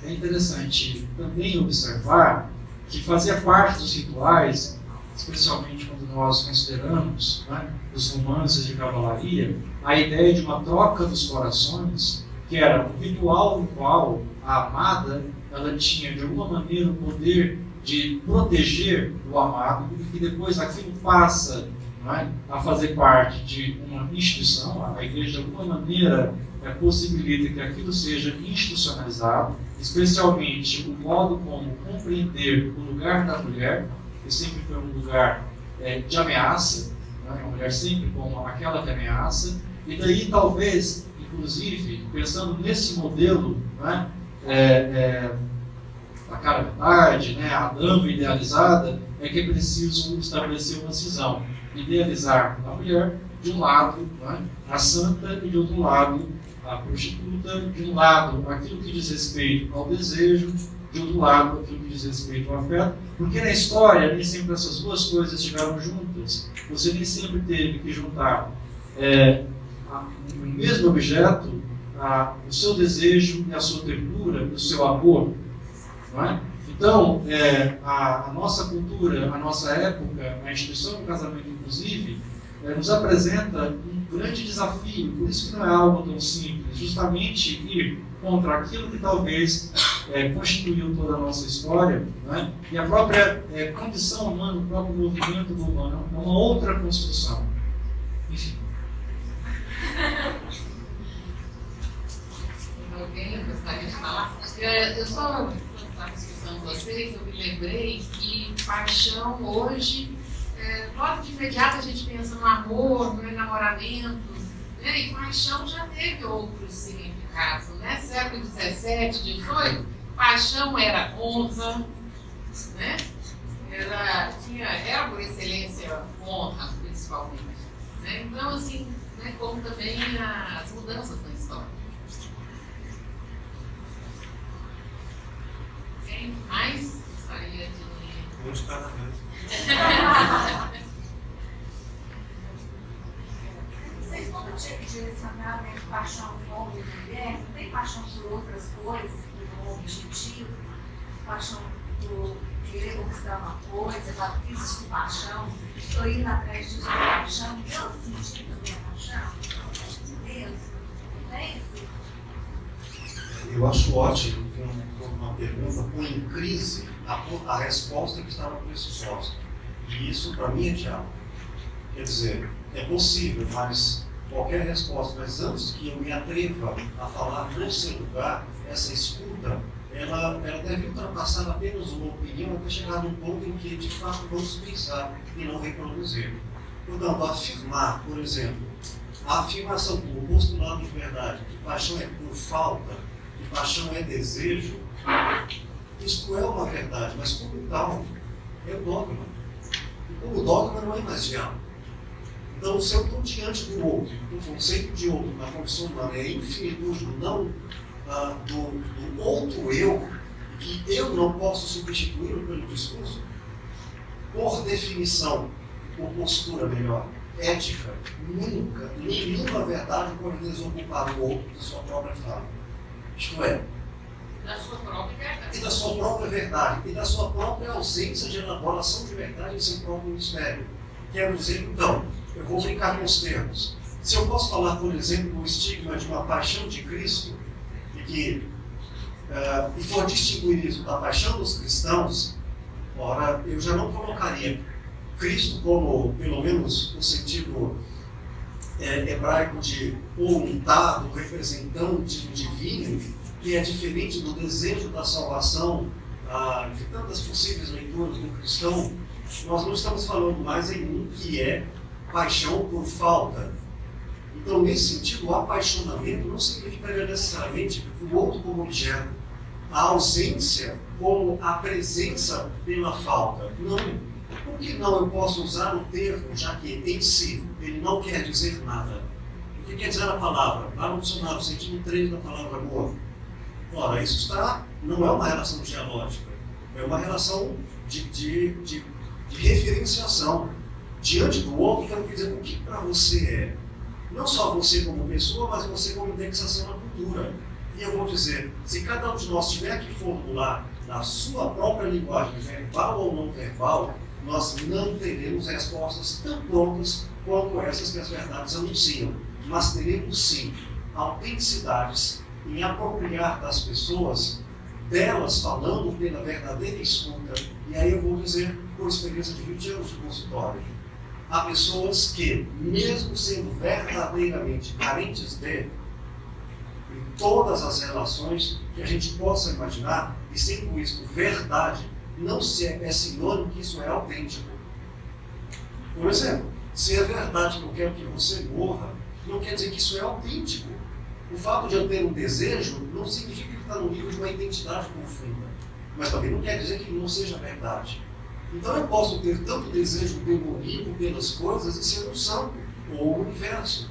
é interessante também observar que fazia parte dos rituais, especialmente quando nós consideramos, né, os romances de cavalaria, a ideia de uma troca dos corações, que era um ritual no qual a amada ela tinha de alguma maneira o poder de proteger o amado, e que depois aquilo passa, não é, a fazer parte de uma instituição. A igreja de alguma maneira possibilita que aquilo seja institucionalizado, especialmente o modo como compreender o lugar da mulher, que sempre foi um lugar de ameaça, né? A mulher sempre como aquela que ameaça, e daí talvez, inclusive, pensando nesse modelo, né, a cara metade, né, a dama idealizada, é que é preciso estabelecer uma cisão, idealizar a mulher de um lado, né, a santa, e de outro lado a prostituta, de um lado aquilo que diz respeito ao desejo, de outro lado aquilo que diz respeito ao afeto, porque na história nem sempre essas duas coisas estiveram juntas. Você nem sempre teve que juntar no mesmo objeto o seu desejo e a sua ternura, o seu amor, não é? Então, a nossa cultura, a nossa época, a instituição do casamento inclusive, nos apresenta um grande desafio, por isso que não é algo tão simples, justamente ir contra aquilo que talvez constituiu toda a nossa história, né? E a própria condição humana, o próprio movimento humano, é uma outra construção. Enfim. Alguém gostaria de falar? Eu só, quando estava escutando vocês, eu me lembrei que paixão hoje, logo de imediato a gente pensa no amor, no enamoramento, né? E paixão já teve outros significados, né? Século XVII, XVIII, paixão era honra, né? Era por excelência honra, principalmente, né? Então, assim, né, como também as mudanças na história. Quem mais gostaria de... Um de cada vez. Vocês quando direcionaram de paixão por homem e mulher, não tem paixão por outras coisas, por um objetivo, paixão por querer conquistar uma coisa, existe paixão, estou indo atrás disso, paixão, eu senti também a paixão, Deus, não tem isso? Eu acho ótimo que uma pergunta põe em crise a resposta que está no pressuposto. E isso, para mim, é diálogo. Quer dizer, é possível, mas qualquer resposta, mas antes que eu me atreva a falar no seu lugar, essa escuta, ela deve ultrapassar apenas uma opinião até chegar num ponto em que, de fato, vamos pensar e não reproduzir. Portanto, afirmar, por exemplo, a afirmação do postulado de verdade, que paixão é por falta, que paixão é desejo, isto é uma verdade, mas como tal, é o dogma. E como dogma não é mais diálogo. Então, se eu estou diante do outro, do conceito de outro, na condição humana, é infinitude, não do outro eu, que eu não posso substituí-lo pelo discurso, por definição, por postura melhor, ética, nunca, nenhuma verdade pode desocupar o outro de sua própria fala. Isto é, Da sua própria verdade. e da sua própria verdade, e da sua própria ausência de elaboração de verdade em seu próprio mistério. Quero dizer, então, eu vou brincar com os termos. Se eu posso falar, por exemplo, do estigma de uma paixão de Cristo, e for distinguir isso da paixão dos cristãos, ora, eu já não colocaria Cristo como, pelo menos, no sentido hebraico de untado, representante divino, que é diferente do desejo da salvação, de tantas possíveis leituras do cristão. Nós não estamos falando mais em um que é paixão por falta. Então, nesse sentido, o apaixonamento não significaria necessariamente o outro como objeto. a ausência como a presença pela falta. Não. Por que não eu posso usar o termo, já que em si ele não quer dizer nada? O que quer dizer a palavra? Lá no dicionário, sentido 3 da palavra amor. Ora, isso não é uma relação dialógica, é uma relação de referenciação. Diante do outro, quero dizer o que para você é. Não só você como pessoa, mas você como indexação na cultura. E eu vou dizer, se cada um de nós tiver que formular na sua própria linguagem, verbal ou não verbal, nós não teremos respostas tão prontas quanto essas que as verdades anunciam. Mas teremos sim autenticidades em apropriar das pessoas, delas falando pela verdadeira escuta. E aí eu vou dizer, por experiência de 20 anos de consultório, há pessoas que, mesmo sendo verdadeiramente carentes de, em todas as relações que a gente possa imaginar, e sem com isso verdade, não é sinônimo que isso é autêntico. Por exemplo, se é verdade que eu quero que você morra, não quer dizer que isso é autêntico. O fato de eu ter um desejo não significa que está no nível de uma identidade profunda, mas também não quer dizer que não seja verdade. Então eu posso ter tanto desejo demoníaco pelas coisas e ser um santo, ou o universo.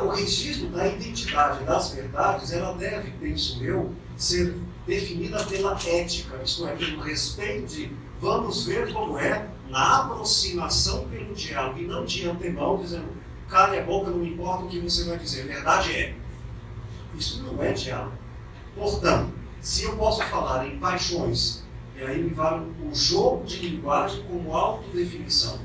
O registro da identidade das verdades, ela deve, penso eu, ser definida pela ética, isto é, pelo respeito de vamos ver como é na aproximação pelo diálogo, e não de antemão dizendo cale a boca, não importa o que você vai dizer, verdade é. Isso não é diálogo. Portanto, se eu posso falar em paixões, e aí me vale o jogo de linguagem como autodefinição.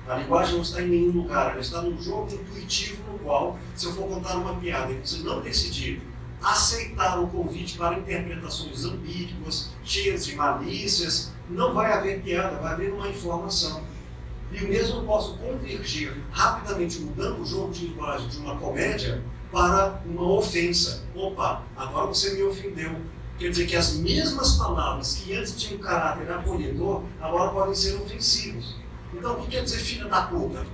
A linguagem não está em nenhum lugar, ela está num jogo intuitivo no qual, se eu for contar uma piada e você não decidir aceitar o convite para interpretações ambíguas, cheias de malícias, não vai haver piada, vai haver uma informação. E o mesmo eu posso convergir rapidamente, mudando o jogo de linguagem de uma comédia para uma ofensa. Opa, agora você me ofendeu. Quer dizer que as mesmas palavras que antes tinham caráter acolhedor, agora podem ser ofensivos. Então, o que quer dizer filha da puta?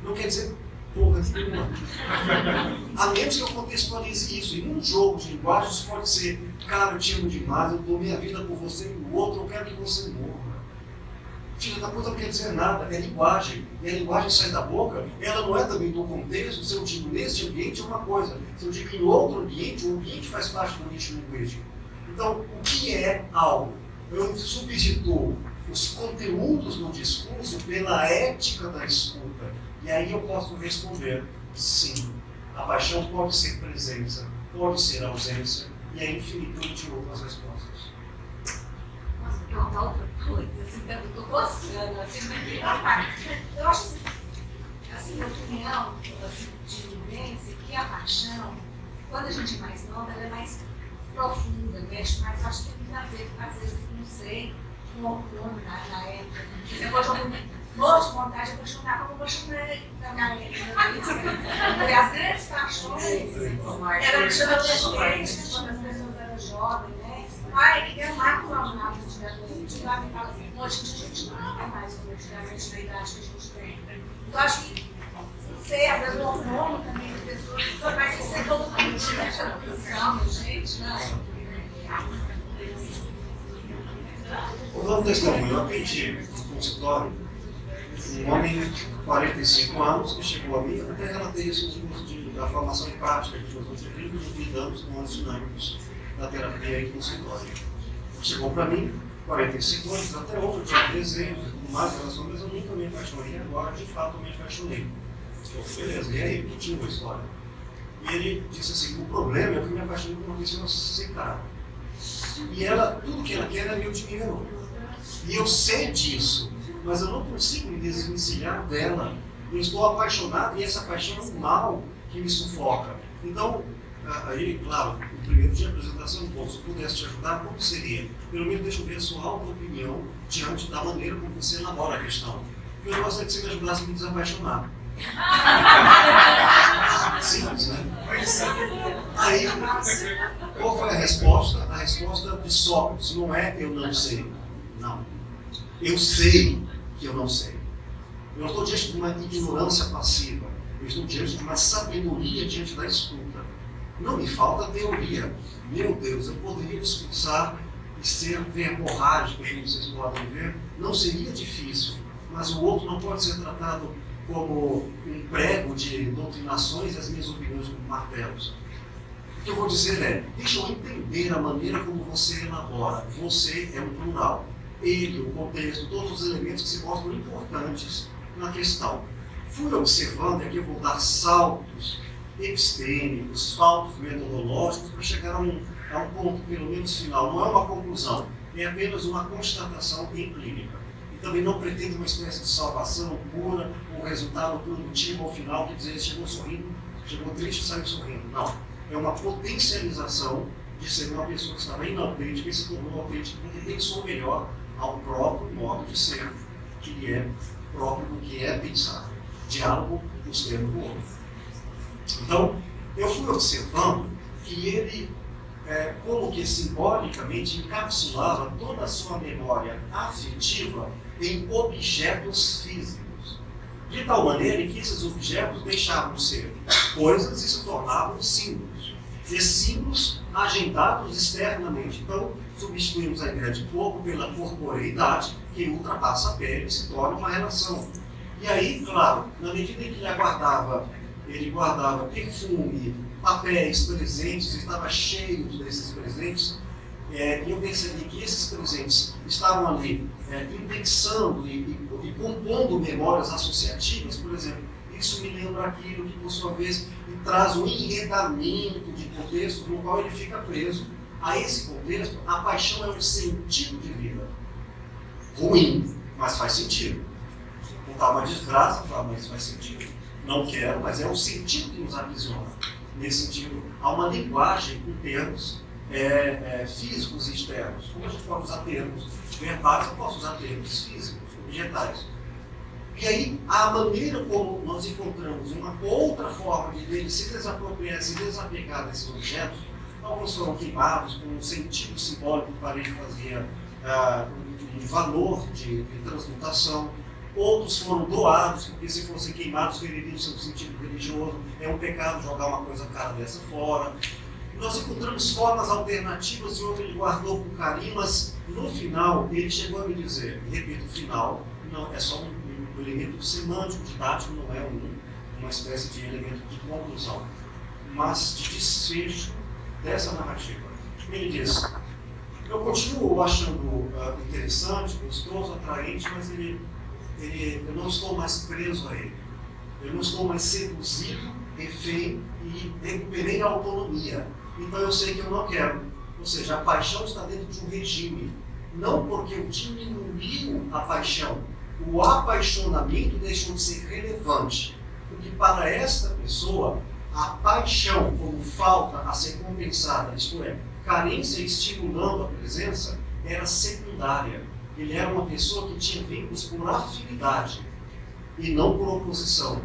Não quer dizer porra nenhuma. A menos que eu contextualize isso. Em um jogo de linguagem, isso pode ser, cara, eu te amo demais, eu dou minha vida por você e o outro, eu quero que você morra. Filha da puta não quer dizer nada, é linguagem. E a linguagem sai da boca, ela não é também do contexto. Se eu digo neste ambiente é uma coisa, se eu digo em outro ambiente, o ambiente faz parte do nicho linguístico. Então, o que é algo? Eu substituo os conteúdos do discurso pela ética da escuta. E aí eu posso responder, sim, a paixão pode ser presença, pode ser ausência, e a infinitude de outras respostas. Posso perguntar outra coisa? Eu estou gostando, eu acho assim, minha opinião assim, de vivência, que a paixão, quando a gente é mais nova, ela é mais profunda, mexe mais, acho que tem muito a ver, às vezes, não sei, com hormônio na época. Você pode morrer de vontade de apaixonar como eu apaixonei na minha época. Foi as grandes paixões, era de adolescente, quando as pessoas eram jovens, né? Ai, que eu marco lá no lado antigamente, lá me fala assim, hoje em dia a gente não é mais como antigamente na idade que a gente tem. Então acho que não sei, às vezes o hormônio também das pessoas, mas isso é totalmente nessa condição, gente, né? Vou dar um testemunho. Eu atendi no consultório um homem de 45 anos que chegou a mim, até relatei isso no curso da formação em prática de filosofia clínica, lidamos com os dinâmicos da terapia e consultório. Chegou para mim, 45 anos, até hoje eu tinha desejos e tudo mais, relações, mas eu nunca me apaixonei, agora de fato eu me apaixonei. Beleza, e aí? Continua a história. E ele disse assim, o problema é que eu me apaixonei por uma pessoa sem cara. E ela, tudo que ela quer é meu dinheiro. E eu sei disso, mas eu não consigo me desvencilhar dela. Eu estou apaixonado e essa paixão é um mal que me sufoca. Então, aí, claro, o primeiro dia de apresentação, bom, se eu pudesse te ajudar, como seria? Pelo menos deixa eu ver a sua auto-opinião diante da maneira como você elabora a questão. Eu gostaria que você me ajudasse a me desapaixonar. Simples, né? Aí, qual foi a resposta? A resposta de Sócrates não é eu não sei. Não. Eu sei que eu não sei. Eu não estou diante de uma ignorância passiva. Eu estou diante de uma sabedoria diante da escuta. Não me falta teoria. Meu Deus, eu poderia discursar e ser verborrágico, como vocês podem ver. Não seria difícil, mas o outro não pode ser tratado como um prego de doutrinações e as minhas opiniões como martelos. O que eu vou dizer é, deixa eu entender a maneira como você elabora. Você é um plural. Ele, o contexto, todos os elementos que se mostram importantes na questão. Fui observando, e aqui eu vou dar saltos epistêmicos, saltos metodológicos, para chegar a um ponto, pelo menos, final. Não é uma conclusão, é apenas uma constatação clínica. E também não pretende uma espécie de salvação pura, um resultado produtivo ao final, que dizer, chegou sorrindo, chegou triste e saiu sorrindo. Não. É uma potencialização de ser uma pessoa que estava inautêntica e se tornou autêntica porque pensou melhor ao próprio modo de ser, que lhe é próprio do que é pensar. Diálogo nos termos do outro. Então, eu fui observando que ele, como que simbolicamente, encapsulava toda a sua memória afetiva em objetos físicos. De tal maneira que esses objetos deixavam de ser coisas e se tornavam símbolos. E símbolos agendados externamente. Então, substituímos a ideia de corpo pela corporeidade, que ultrapassa a pele e se torna uma relação. E aí, claro, na medida em que ele guardava perfume, papéis, presentes, estava cheio desses presentes, e eu percebi que esses presentes estavam ali indexando e compondo memórias associativas. Por exemplo, isso me lembra aquilo que, por sua vez, traz um enredamento de contexto no qual ele fica preso. A esse contexto, a paixão é um sentido de vida. Ruim, mas faz sentido. Contar uma desgraça, mas faz sentido. Não quero, mas é o sentido que nos aprisiona. Nesse sentido, há uma linguagem com termos físicos e externos. Como a gente pode usar termos verbais, eu posso usar termos físicos, objetais. E aí, a maneira como nós encontramos uma outra forma de dele se desapropriar, se desapegar desses objetos, alguns foram queimados com um sentido simbólico para ele fazia um valor de transmutação. Outros foram doados, porque se fossem queimados, perderia o seu sentido religioso. É um pecado jogar uma coisa cara dessa fora. Nós encontramos formas alternativas e outro ele guardou com carinho, mas no final ele chegou a me dizer, e repito, o final não, é só um elemento semântico, didático, não é uma espécie de elemento de conclusão, mas de desfecho dessa narrativa. Ele diz, eu continuo achando interessante, gostoso, atraente, mas eu não estou mais preso a ele. Eu não estou mais seduzido, refém e recuperei a autonomia. Então eu sei que eu não quero. Ou seja, a paixão está dentro de um regime. Não porque eu diminuí a paixão. O apaixonamento deixou de ser relevante. Porque para esta pessoa, a paixão como falta a ser compensada, isto é, carência estimulando a presença, era secundária. Ele era uma pessoa que tinha vínculos por afinidade e não por oposição.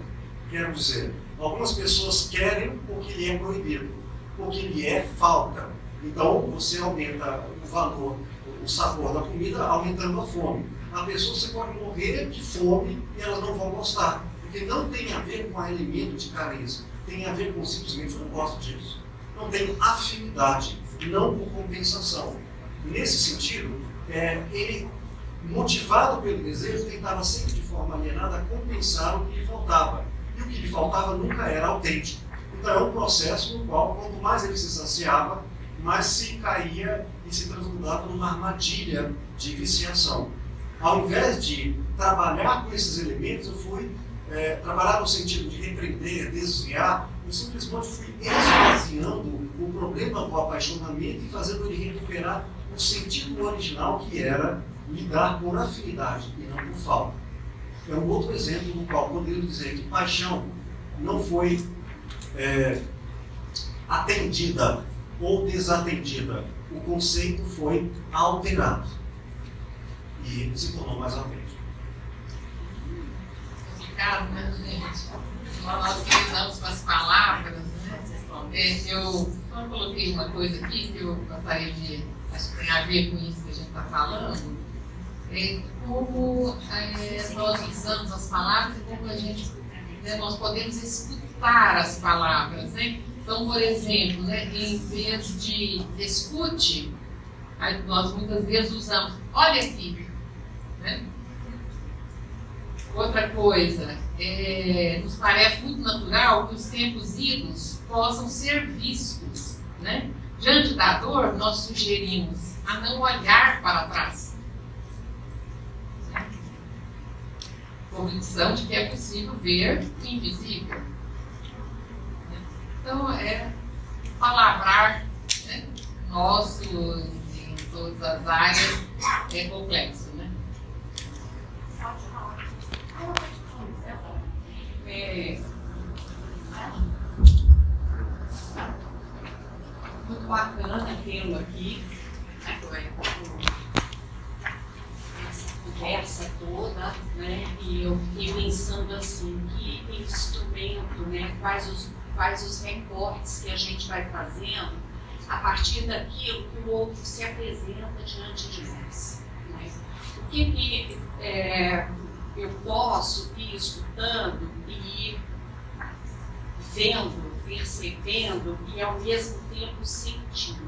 Quero dizer, algumas pessoas querem porque lhe é proibido, porque lhe é falta. Então você aumenta o valor, o sabor da comida, aumentando a fome. A pessoa, você pode morrer de fome e elas não vão gostar, porque não tem a ver com elemento de carência, tem a ver com simplesmente eu não gosto disso. Não tem afinidade, não por compensação. Nesse sentido, ele, motivado pelo desejo, tentava sempre de forma alienada compensar o que lhe faltava. E o que lhe faltava nunca era autêntico. Então é um processo no qual, quanto mais ele se saciava, mais se caía e se transmudava numa armadilha de viciação. Ao invés de trabalhar com esses elementos, eu fui trabalhar no sentido de repreender, desviar, eu simplesmente fui esvaziando o problema do apaixonamento e fazendo ele recuperar o sentido original, que era lidar por afinidade e não por falta. É um outro exemplo no qual poderíamos dizer que paixão não foi atendida ou desatendida. O conceito foi alterado e se tornou mais autêntico. Complicado, né, gente? Nós utilizamos com as palavras, né? Eu só coloquei uma coisa aqui que eu gostaria de, acho que tem a ver com isso que a gente está falando, como nós usamos as palavras e como nós podemos escutar as palavras, né? Então, por exemplo, né, em vez de escute, aí nós muitas vezes usamos, olha aqui. Né? Outra coisa, nos parece muito natural que os tempos idos possam ser vistos. Né? Diante da dor, nós sugerimos a não olhar para trás. Convicção de que é possível ver o invisível. Então, palavrar, né, nosso em todas as áreas é complexo, né? Muito bacana tê-lo aqui, né, essa conversa toda, né, e eu fiquei pensando assim, que instrumento, né, quais os recortes que a gente vai fazendo a partir daquilo que o outro se apresenta diante de nós. Né? O que eu posso ir escutando e ir vendo, percebendo e ao mesmo tempo sentindo.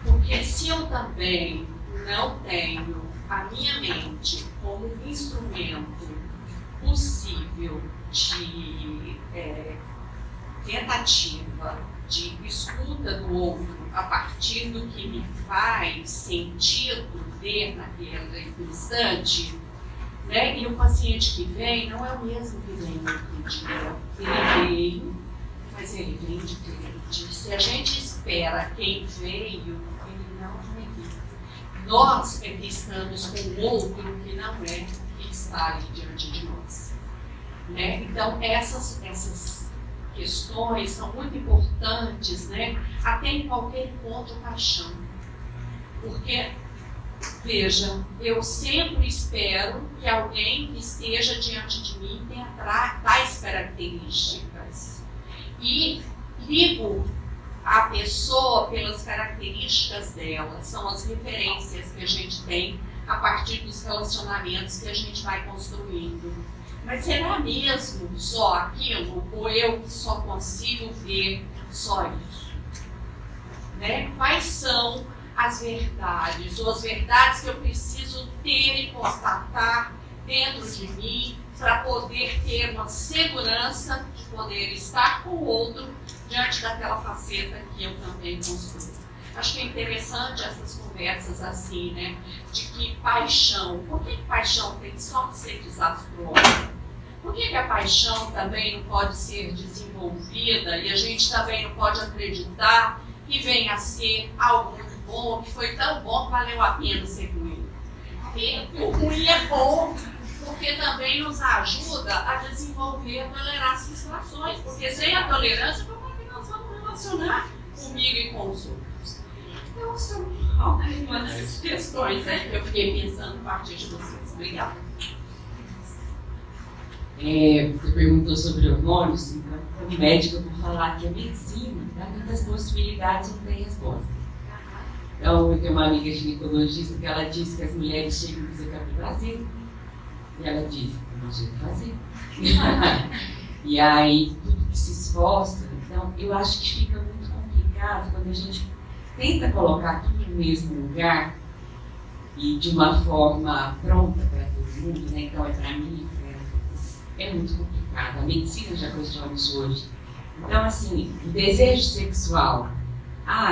Porque se eu também não tenho a minha mente como um instrumento possível de tentativa de escuta do outro a partir do que me faz sentido ver naquele instante, né? E o paciente que vem não é o mesmo que vem no outro dia. Ele veio, mas ele vem diferente. Se a gente espera quem veio, ele não vem. Nós é que estamos com o outro que não é que está ali diante de nós. Né? Então, essas questões são muito importantes, né? Até em qualquer encontro paixão. Porque, veja, eu sempre espero que alguém que esteja diante de mim tenha tais características. E ligo a pessoa pelas características dela, são as referências que a gente tem a partir dos relacionamentos que a gente vai construindo. Mas será mesmo só aquilo, ou eu só consigo ver só isso? Né? Quais são as verdades, ou as verdades que eu preciso ter e constatar dentro de mim para poder ter uma segurança de poder estar com o outro diante daquela faceta que eu também construo? Acho que é interessante essas conversas assim, né? De que paixão, por que paixão tem só que ser desastrosa? Por que a paixão também não pode ser desenvolvida e a gente também não pode acreditar que venha a ser algo muito bom, que foi tão bom que valeu a pena ser ruim? E o ruim é bom, porque também nos ajuda a desenvolver, a tolerar as frustrações, porque sem a tolerância, como é que nós vamos relacionar comigo e com os outros? Então, são algumas questões, né, que eu fiquei pensando a partir de vocês. Obrigada. Você perguntou sobre hormônios, então, como médica, eu vou falar que a medicina dá muitas possibilidades e não tem resposta. Então, eu tenho uma amiga ginecologista que ela disse que as mulheres chegam e dizem que é prazer. E ela diz, eu não sei o que fazer. E aí, tudo que se esforça. Então, eu acho que fica muito complicado quando a gente tenta colocar tudo no mesmo lugar e de uma forma pronta para todo mundo, né? Então, é para mim. É muito complicado. A medicina já questiona isso hoje. Então, assim, o desejo sexual,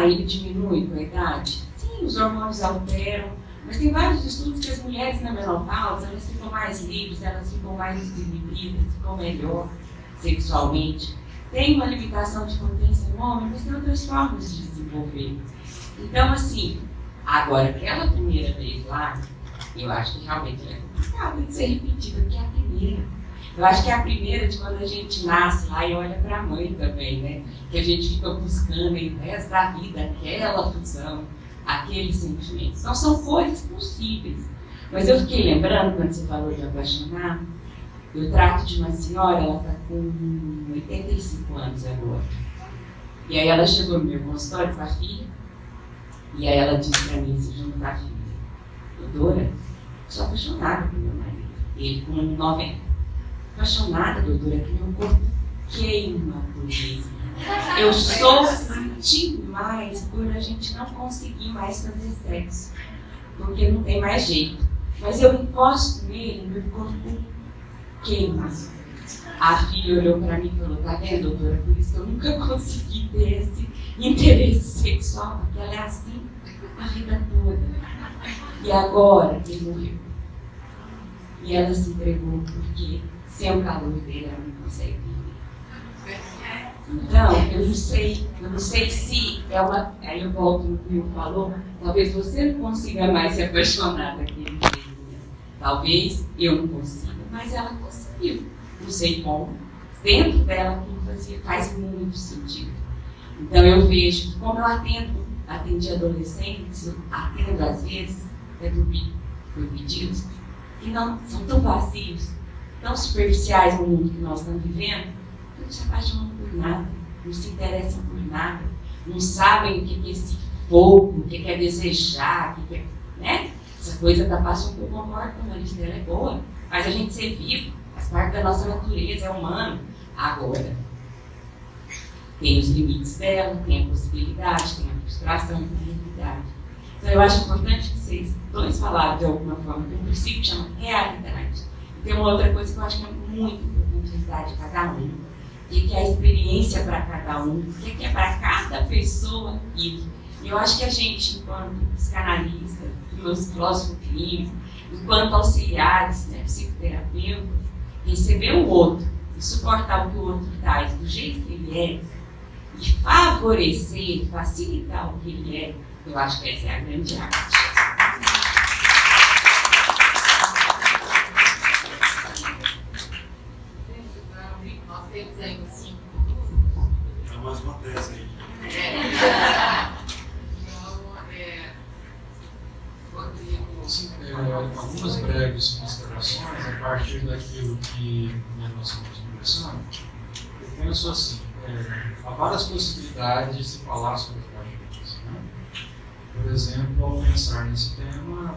ele diminui com a idade? Sim, os hormônios alteram, mas tem vários estudos que as mulheres na menopausa, elas ficam mais livres, elas ficam mais desinibidas, ficam melhor sexualmente. Tem uma limitação de potência no homem, mas tem outras formas de desenvolver. Então, assim, agora, aquela primeira vez lá, eu acho que realmente é complicado de ser repetida, porque é a primeira. Eu acho que é a primeira de quando a gente nasce lá e olha para a mãe também, né? Que a gente fica buscando em resto da vida aquela função, aquele sentimento. Então são coisas possíveis. Mas eu fiquei lembrando, quando você falou de apaixonar, eu trato de uma senhora, ela está com 85 anos agora. E aí ela chegou no meu consultório com a filha, e aí ela disse para mim, assim, junto com a filha, doutora, sou apaixonada por meu marido. Ele com 90. Apaixonada, doutora, que meu corpo queima por isso. Eu sofro demais por a gente não conseguir mais fazer sexo, porque não tem mais jeito. Mas eu encosto nele, meu corpo queima. A filha olhou para mim e falou: tá vendo, doutora? Por isso que eu nunca consegui ter esse interesse sexual, porque ela é assim a vida toda. E agora ele morreu. E ela se entregou porque sem o calor dele ela não consegue viver. Então, eu não sei se é uma. Aí eu volto no que o falou, talvez você não consiga mais se apaixonar daquele jeito. Talvez eu não consiga, mas ela conseguiu. Não sei como. Dentro dela aquilo faz muito sentido. Então eu vejo, como eu atendi adolescentes, eu atendo às vezes, até por pedidos, que não são tão vazios, tão superficiais no mundo que nós estamos vivendo, que não se apaixonam por nada, não se interessam por nada, não sabem o que é esse fogo, o que é desejar, o que é, né? Essa coisa da paixão que eu concordo com a lista dela é boa, faz a gente ser vivo, faz parte da nossa natureza, é humano. Agora, tem os limites dela, tem a possibilidade, tem a frustração, tem a realidade. Então eu acho importante que vocês dois falaram de alguma forma, tem um princípio que chama realidade. E tem uma outra coisa que eu acho que é muito importante de cada um, que é a experiência para cada um, que é para cada pessoa aquilo. E eu acho que a gente, enquanto psicanalista, filósofo clínico, enquanto auxiliares, né, psicoterapeutas, receber o outro e suportar o que o outro traz do jeito que ele é e favorecer, facilitar o que ele é, eu acho que essa é a grande arte. Nós temos ainda 5 É mais uma tese aí. Algumas breves considerações a partir daquilo que nós estamos conversando. Eu penso assim, há várias possibilidades de se falar sobre tragédias. Né? Por exemplo, ao pensar nesse tema,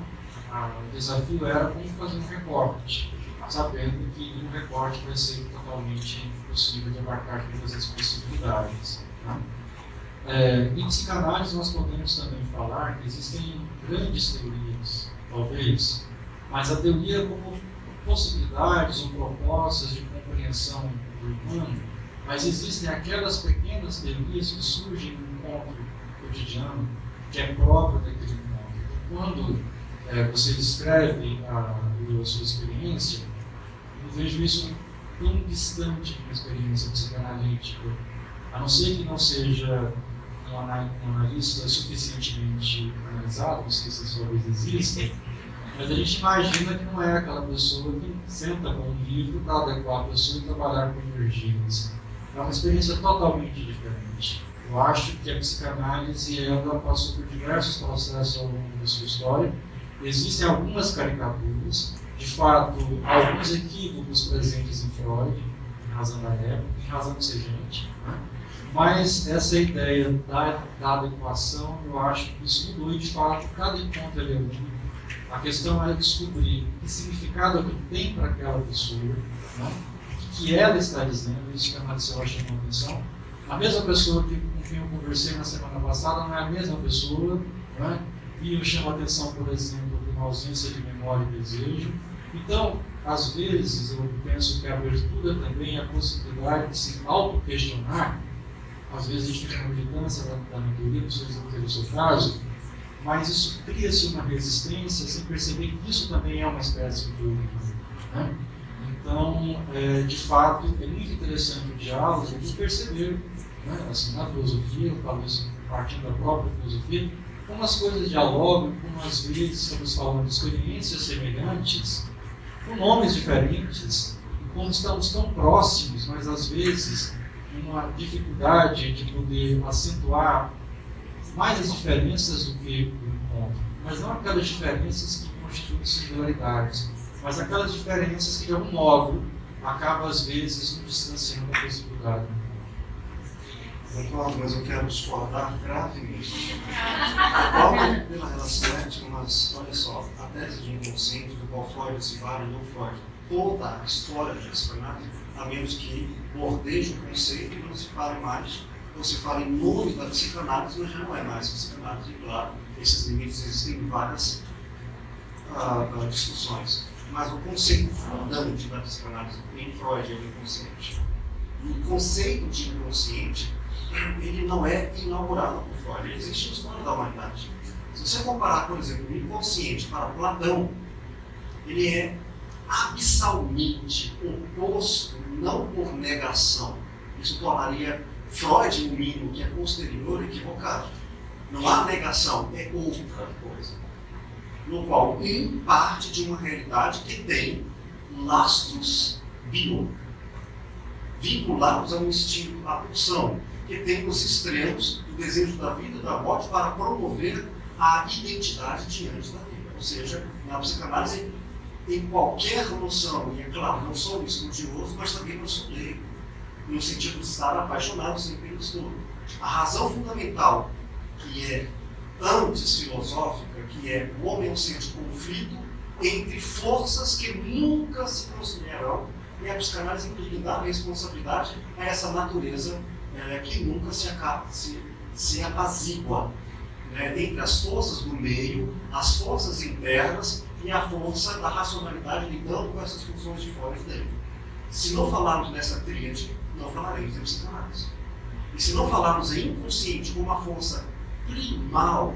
o desafio era como fazer um recorte, sabendo que um recorte vai ser totalmente impossível de abarcar todas as possibilidades. Né? Em psicanálise nós podemos também falar que existem grandes teorias, talvez, mas a teoria como possibilidades ou propostas de compreensão do humano, mas existem aquelas pequenas teorias que surgem no encontro cotidiano, que é próprio daquele encontro. Quando você descreve a sua experiência, eu vejo isso tão distante de uma experiência psicanalítica, a não ser que não seja um analista suficientemente analisado, não sei se isso talvez exista, mas a gente imagina que não é aquela pessoa que senta com um livro para adequar a pessoa e trabalhar com energias. É uma experiência totalmente diferente. Eu acho que a psicanálise ela passou por diversos processos ao longo da sua história. Existem algumas caricaturas, de fato, alguns equívocos presentes em Freud, em razão da época, em razão de ser gente, né? Mas essa ideia da adequação, eu acho que isso mudou e, de fato, cada encontro é único. A questão é descobrir que significado que tem para aquela pessoa, né? O que ela está dizendo, isso que a Marcela chamou a atenção. A mesma pessoa com quem eu conversei na semana passada não é a mesma pessoa, né? E eu chamo a atenção, por exemplo, de uma ausência de memória e desejo. Então, às vezes, eu penso que a abertura também é a possibilidade de se auto-questionar. Às vezes a gente fica na militância da teoria, não sei se é o seu caso, mas isso cria-se uma resistência sem perceber que isso também é uma espécie de teoria. Né? Então, de fato, é muito interessante o diálogo de perceber, né, assim, na filosofia, eu falo isso partindo da própria filosofia, como as coisas dialogam, como às vezes estamos falando de experiências semelhantes, com nomes diferentes, e como estamos tão próximos, mas às vezes uma dificuldade de poder acentuar mais as diferenças do que o encontro. Mas não aquelas diferenças que constituem singularidades, mas aquelas diferenças que, de algum modo, acabam às vezes nos distanciando da possibilidade do encontro. Concordo, mas eu quero discordar gravemente. A própria pela relação ética, mas olha só, a tese de inconsciente do qual Freud se vale, não Freud, toda a história da psicanálise, a menos que bordeje o conceito e não se fale mais você fala em nome da psicanálise, mas já não é mais psicanálise. E claro, esses limites existem em várias discussões. Mas o conceito fundante da psicanálise em Freud é o inconsciente. E o conceito de inconsciente, ele não é inaugurado por Freud, ele existe na história da humanidade. Se você comparar, por exemplo, o inconsciente para Platão, ele é abissalmente oposto, não por negação. Isso tornaria Freud, no mínimo, que é posterior, equivocado. Não há negação, é outra coisa. No qual um parte de uma realidade que tem lastros vinculados a um instinto, à pulsão, que tem os extremos do desejo da vida e da morte para promover a identidade diante da vida. Ou seja, na psicanálise, em qualquer noção, e é claro, não sou estudioso, mas também não sou leigo, no sentido de estar apaixonado sempre pelo estudo. A razão fundamental, que é antes filosófica, que é o homem sente conflito entre forças que nunca se considerarão, e a psicanálise implica dar responsabilidade a essa natureza que nunca se apazigua, entre as forças do meio, as forças internas e a força da racionalidade lidando com essas funções de fora e de dentro. Se não falarmos nessa tríade, não falaremos em psicanálise. E se não falarmos em inconsciente como uma força primal,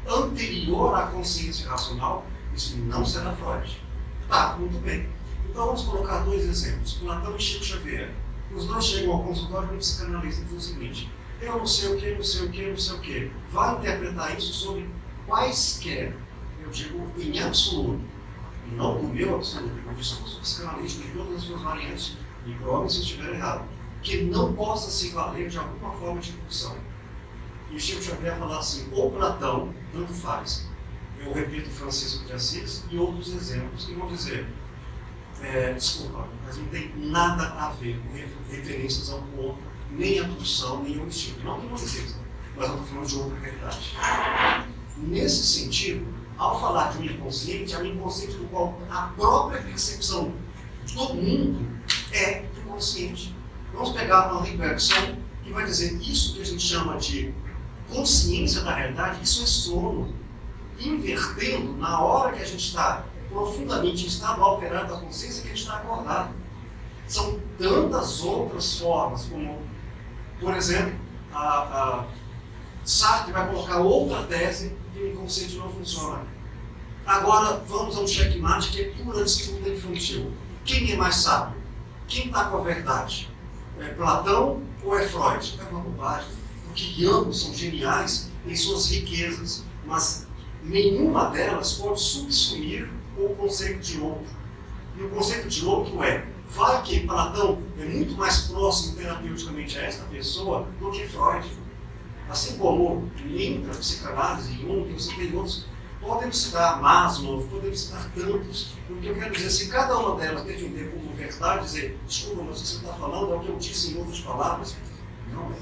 anterior à consciência racional, isso não será Freud. Tá, muito bem. Então vamos colocar dois exemplos, Platão e Chico Xavier. Os dois chegam ao consultório do psicanalista e dizem o seguinte: eu não sei o que, não sei o que, não sei o que. Vai interpretar isso sobre quaisquer, eu digo em absoluto, não do meu absoluto, eu discurso psicanalista em todas as suas variantes, e prove se eu estiver errado, que não possa se valer de alguma forma de pulsão. E Chico Xavier fala assim, ou Platão, tanto faz. Eu repito Francisco de Assis e outros exemplos que vão dizer, desculpa, mas não tem nada a ver com referências ao corpo, nem a pulsão, nem ao instinto. Não que não exista, mas eu estou falando de outra realidade. Nesse sentido, ao falar de um inconsciente, é um inconsciente do qual a própria percepção do mundo é inconsciente. Vamos pegar Henri Bergson, que vai dizer isso que a gente chama de consciência da realidade, isso é sono. Invertendo, na hora que a gente está profundamente em estado alterado da consciência, que a gente está acordado. São tantas outras formas, como, por exemplo, Sartre vai colocar outra tese que o inconsciente não funciona. Agora, vamos a um checkmate que é pura disputa infantil. Quem é mais sábio? Quem está com a verdade? É Platão ou é Freud? É uma bobagem, porque ambos são geniais em suas riquezas, mas nenhuma delas pode subsumir o conceito de outro. E o conceito de outro vai que Platão é muito mais próximo terapeuticamente a esta pessoa do que Freud. Assim como entre a psicanálise e Jung, eu citei outros, podemos citar Maslow, podemos citar tantos. O que eu quero dizer, se cada uma delas defender como verdade, dizer, desculpa, mas o que você está falando é o que eu disse em outras palavras, não é.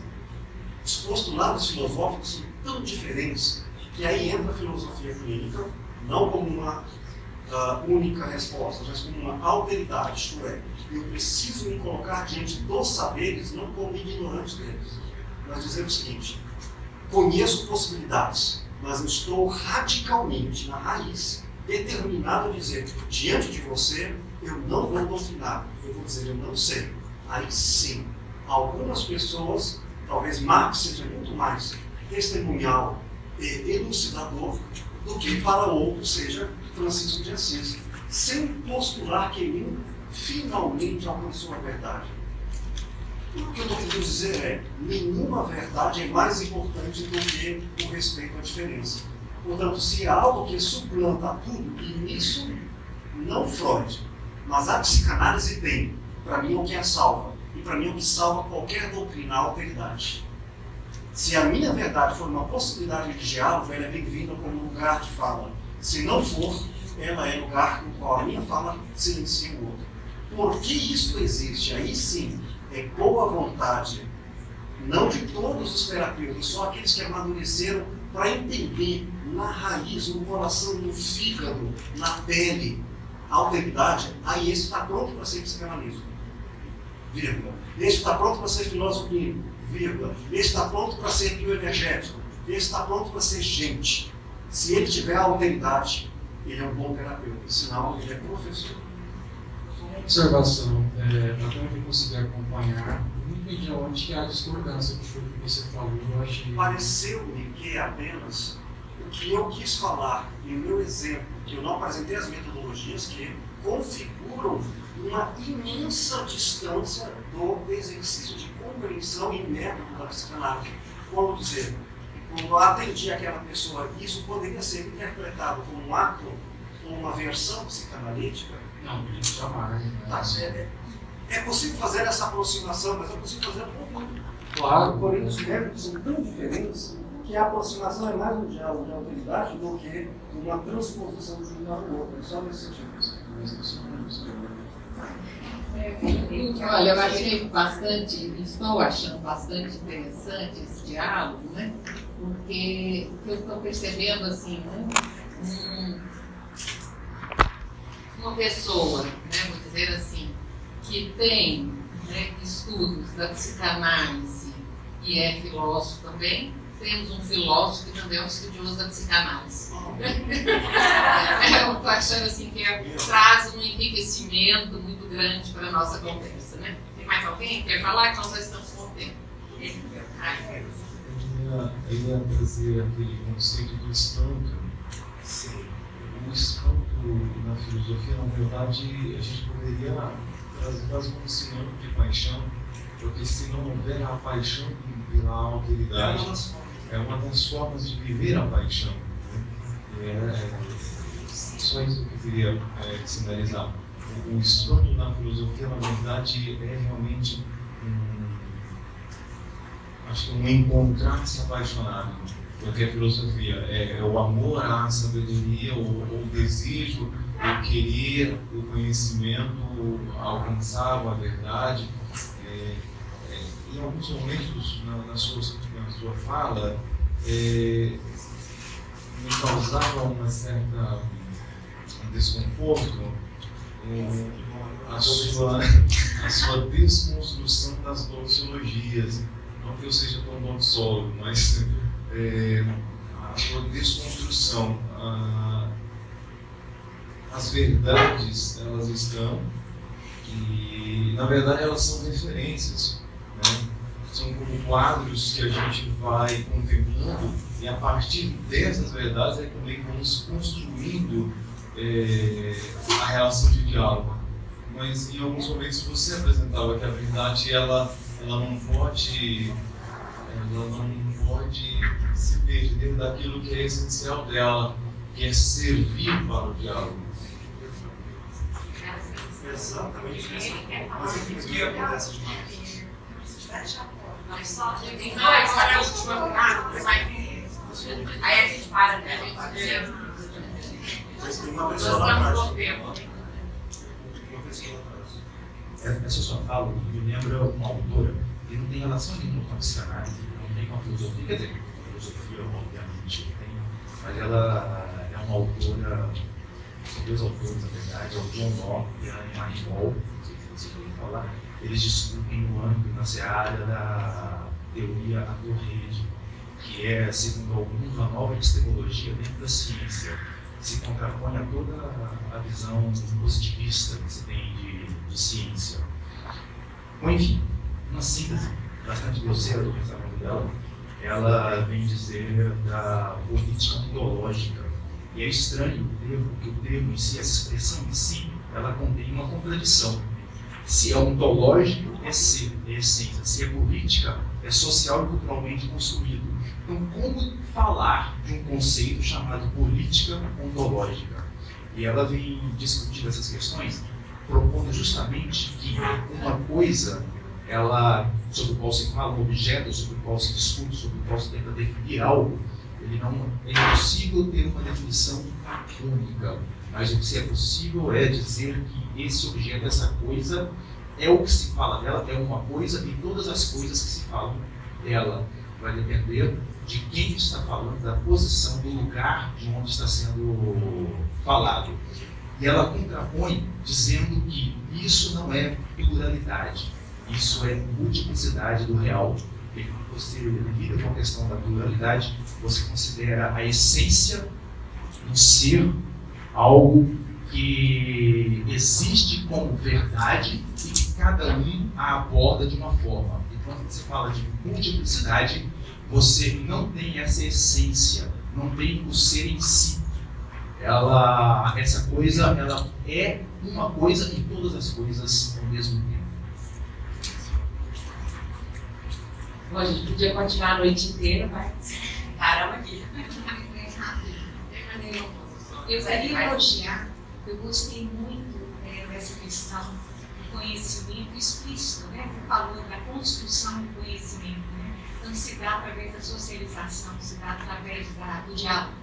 Os postulados filosóficos são tão diferentes que aí entra a filosofia clínica, não como uma única resposta, mas como uma alteridade, isto é, eu preciso me colocar diante dos saberes, não como ignorante deles. Nós dizemos o seguinte, conheço possibilidades, mas eu estou radicalmente, na raiz, determinado a dizer, diante de você, eu não vou doutrinar, eu vou dizer, eu não sei. Aí sim, algumas pessoas, talvez Marx seja muito mais testemunhal e elucidador do que para outro seja Francisco de Assis, sem postular que ele finalmente alcançou a verdade. O que eu estou querendo dizer é, nenhuma verdade é mais importante do que o respeito à diferença. Portanto, se há algo que suplanta tudo, e nisso não Freud, mas a psicanálise tem, para mim é o que a salva, e para mim é o que salva qualquer doutrina, a alteridade. Se a minha verdade for uma possibilidade de diálogo, ela é bem-vinda como lugar de fala. Se não for, ela é lugar no qual a minha fala silencia o outro. Porque isso existe, aí sim, é boa vontade, não de todos os terapeutas, só aqueles que amadureceram para entender na raiz, no coração, no fígado, na pele, a alteridade, aí esse está pronto para ser psicanalista. Vírgula. Esse está pronto para ser filósofo clínico. vírgula, ele está pronto para ser bioenergético, ele está pronto para ser gente. Se ele tiver a alteridade, ele é um bom terapeuta, senão ele é professor. Uma observação, até onde eu consegui acompanhar, não entendi onde que há discordância com o que você falou, eu achei... Pareceu-me que é apenas o que eu quis falar em meu exemplo, que eu não apresentei as metodologias que configuram uma imensa distância do exercício de compreensão e método da psicanálise. Como dizer, quando eu atendi aquela pessoa, isso poderia ser interpretado como um ato, como uma versão psicanalítica? Não, jamais. Tá, é possível fazer essa aproximação, mas é possível fazer um pouco. Claro. Porém, os métodos são tão diferentes que a aproximação é mais um diálogo de autoridade do que uma transposição de um para o outro. É só nesse sentido. Olha, eu achei estou achando bastante interessante esse diálogo, né? Porque eu estou percebendo assim, né? Uma pessoa, né, vou dizer assim, que tem, né, estudos da psicanálise e é filósofo também. Temos um filósofo que também é um estudioso da psicanálise. Eu estou achando assim que traz um enriquecimento muito grande para a nossa conversa, né? Tem mais alguém que quer falar? Que nós já estamos com o tempo. Eu ia trazer aquele conceito do espanto. Sim. O espanto na filosofia, na verdade, a gente poderia trazer quase como sinônimo de paixão, porque se não houver a paixão pela alteridade, é uma das formas de viver a paixão. Só isso que eu queria sinalizar. O espanto na filosofia, na verdade, é realmente acho que um encontrar-se apaixonado, porque a filosofia é o amor à sabedoria, o desejo, o querer, o conhecimento, alcançar a verdade. Em alguns momentos na sua fala, me causava um desconforto a sua desconstrução das doxologias. Não que eu seja tão doxólogo, mas a sua desconstrução. As verdades, elas estão, e na verdade elas são referências, né? São como quadros que a gente vai contemplando, e a partir dessas verdades é que vamos construindo a relação de diálogo. Mas em alguns momentos você apresentava que a verdade ela não pode se perder daquilo que é essencial dela, que é servir para o diálogo. Exatamente isso. Mas enfim, o que acontece demais? Tem dois, agora é a última pergunta, aí a gente para, né? Tem uma pessoa lá atrás. Essa sua fala me lembra uma autora que não tem relação nenhuma com a psicanálise, não tem com a filosofia, quer dizer, a filosofia obviamente tem, mas ela é uma autora, são dois autores na verdade, é o John Locke e a Anne Marie Wall, não sei se vocês podem falar, eles discutem no âmbito, na seara da teoria ator-rede, que é, segundo alguns, uma nova epistemologia dentro da ciência, se contrapõe a toda a visão positivista que se tem de ciência. Bom, enfim, uma síntese bastante grosseira do pensamento dela, ela vem dizer da política ontológica. E é estranho que o termo em si, essa expressão em si, ela contém uma contradição. Se é ontológico, é ser, é essência. Se é política, é social e culturalmente construído. Então, como falar de um conceito chamado política ontológica? E ela vem discutir essas questões, propondo justamente que uma coisa, ela, sobre o qual se fala, um objeto sobre o qual se discute, sobre o qual se tenta definir algo, é impossível ter uma definição única. Mas o que é possível é dizer que esse objeto, essa coisa, é o que se fala dela, é uma coisa, e todas as coisas que se falam dela vai depender de quem está falando, da posição, do lugar de onde está sendo falado. E ela contrapõe dizendo que isso não é pluralidade, isso é multiplicidade do real, você lida com a questão da pluralidade, você considera a essência do ser algo que existe como verdade e que cada um a aborda de uma forma. E quando você fala de multiplicidade, você não tem essa essência, não tem o ser em si. Essa coisa, ela é uma coisa e todas as coisas ao mesmo tempo. Bom, a gente podia continuar a noite inteira, mas paramos aqui. Eu queria elogiar, eu gostei muito dessa questão do conhecimento explícito, né? Você falou da construção do conhecimento, né? Então se dá através da socialização, se dá através do diálogo.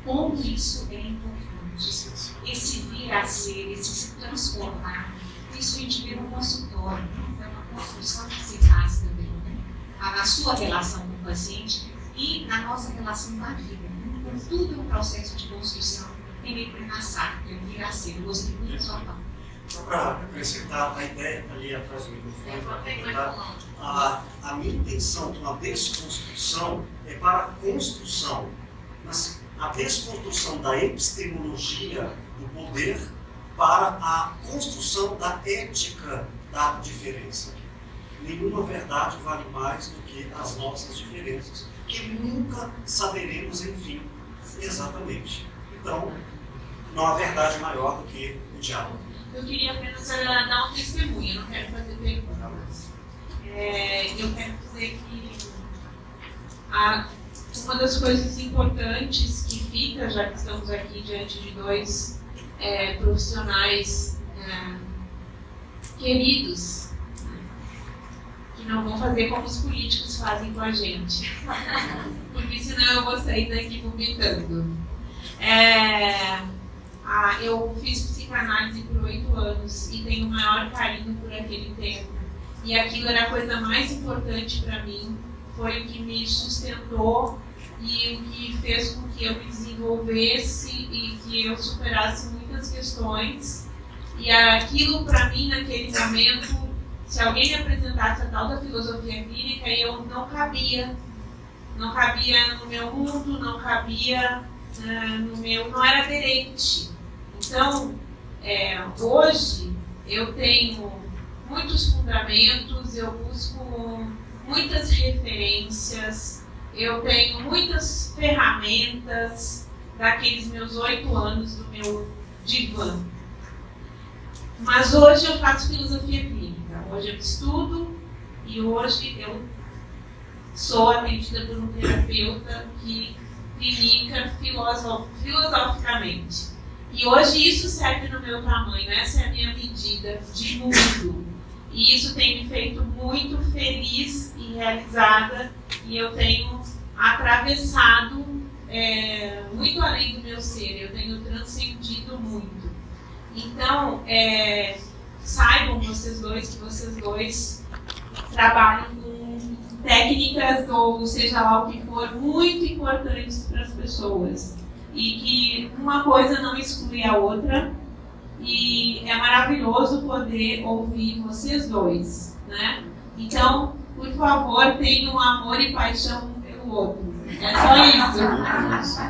Como isso é importante, esse vir a ser, esse se transformar, isso a gente vê no consultório, é uma construção que se faz também, né? Na sua relação com o paciente e na nossa relação com a vida. Então, tudo é um processo de construção em Equinassar, que é o vir a ser. Eu gostei muito da sua fala. Só para acrescentar a ideia ali atrás do microfone, a minha intenção com a desconstrução é para a construção. Mas a desconstrução da epistemologia do poder para a construção da ética da diferença. Nenhuma verdade vale mais do que as nossas diferenças, que nunca saberemos, enfim, exatamente. Então, não há verdade maior do que o diálogo. Eu queria apenas dar um testemunho, eu não quero fazer perguntas. Eu quero dizer que uma das coisas importantes que fica, já que estamos aqui diante de dois profissionais queridos, que não vão fazer como os políticos fazem com a gente, porque senão eu vou sair daqui vomitando. Eu fiz psicanálise por 8 anos e tenho o maior carinho por aquele tempo. E aquilo era a coisa mais importante para mim, foi o que me sustentou e o que fez com que eu me desenvolvesse e que eu superasse muitas questões. E aquilo para mim, naquele momento, se alguém me apresentasse a tal da filosofia clínica, eu não cabia. Não cabia no meu mundo, não cabia não era aderente. Então, hoje eu tenho muitos fundamentos, eu busco muitas referências, eu tenho muitas ferramentas daqueles meus 8 anos do meu divã. Mas hoje eu faço filosofia clínica, hoje eu estudo e hoje eu sou atendida por um terapeuta que clinica filosoficamente. E hoje isso serve no meu tamanho, essa é a minha medida de mundo. E isso tem me feito muito feliz e realizada, e eu tenho atravessado muito além do meu ser, eu tenho transcendido muito. Então, saibam vocês dois que vocês dois trabalham com técnicas, ou seja lá o que for, muito importantes para as pessoas. E que uma coisa não exclui a outra. E é maravilhoso poder ouvir vocês dois, né? Então, por favor, tenham amor e paixão um pelo outro. É só isso.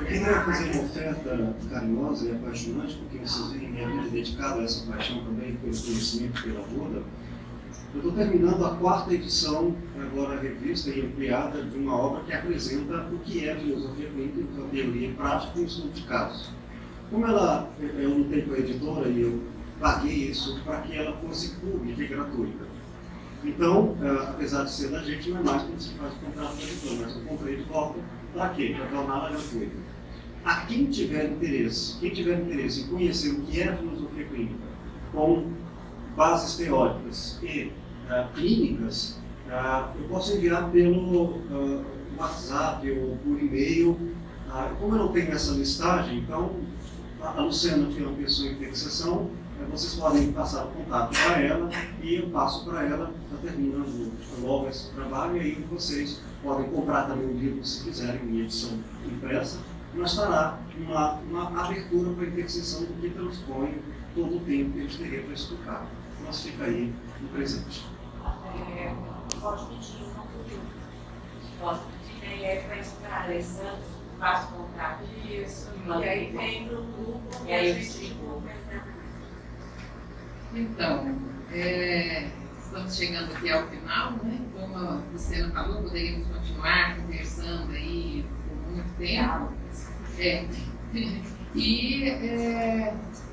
Eu queria fazer uma oferta carinhosa e apaixonante, porque vocês veem minha vida dedicada a essa paixão também, pelo conhecimento, pela Buda. Eu estou terminando a 4ª edição, agora revista e ampliada, de uma obra que apresenta o que é a filosofia clínica, a teoria prática e o estudo de casos. Como eu lutei com a editora e eu paguei isso para que ela fosse pública e gratuita. Então, apesar de ser da gente, não é mais quando se faz o contrato com a editora, mas eu comprei de volta para quê? Para torná-la gratuita. A quem tiver interesse em conhecer o que é a filosofia clínica, com bases teóricas e clínicas, eu posso enviar pelo WhatsApp ou por e-mail. Como eu não tenho essa listagem, então a Luciana, que é uma pessoa em fixação, vocês podem passar o contato para ela e eu passo para ela, está terminando logo esse trabalho, e aí vocês podem comprar também o livro se quiserem, em edição impressa, mas estará uma abertura para a interseção do que transpõe todo o tempo que a gente teria para explicar. Mas fica aí no presente. pode pedir um futuro. Posso pedir para estudar Alessandro, faço contato. Isso. E aí vem para o grupo E aí a gente Então, estamos chegando aqui ao final, né? Como a Luciana falou, poderíamos continuar conversando aí por muito tempo.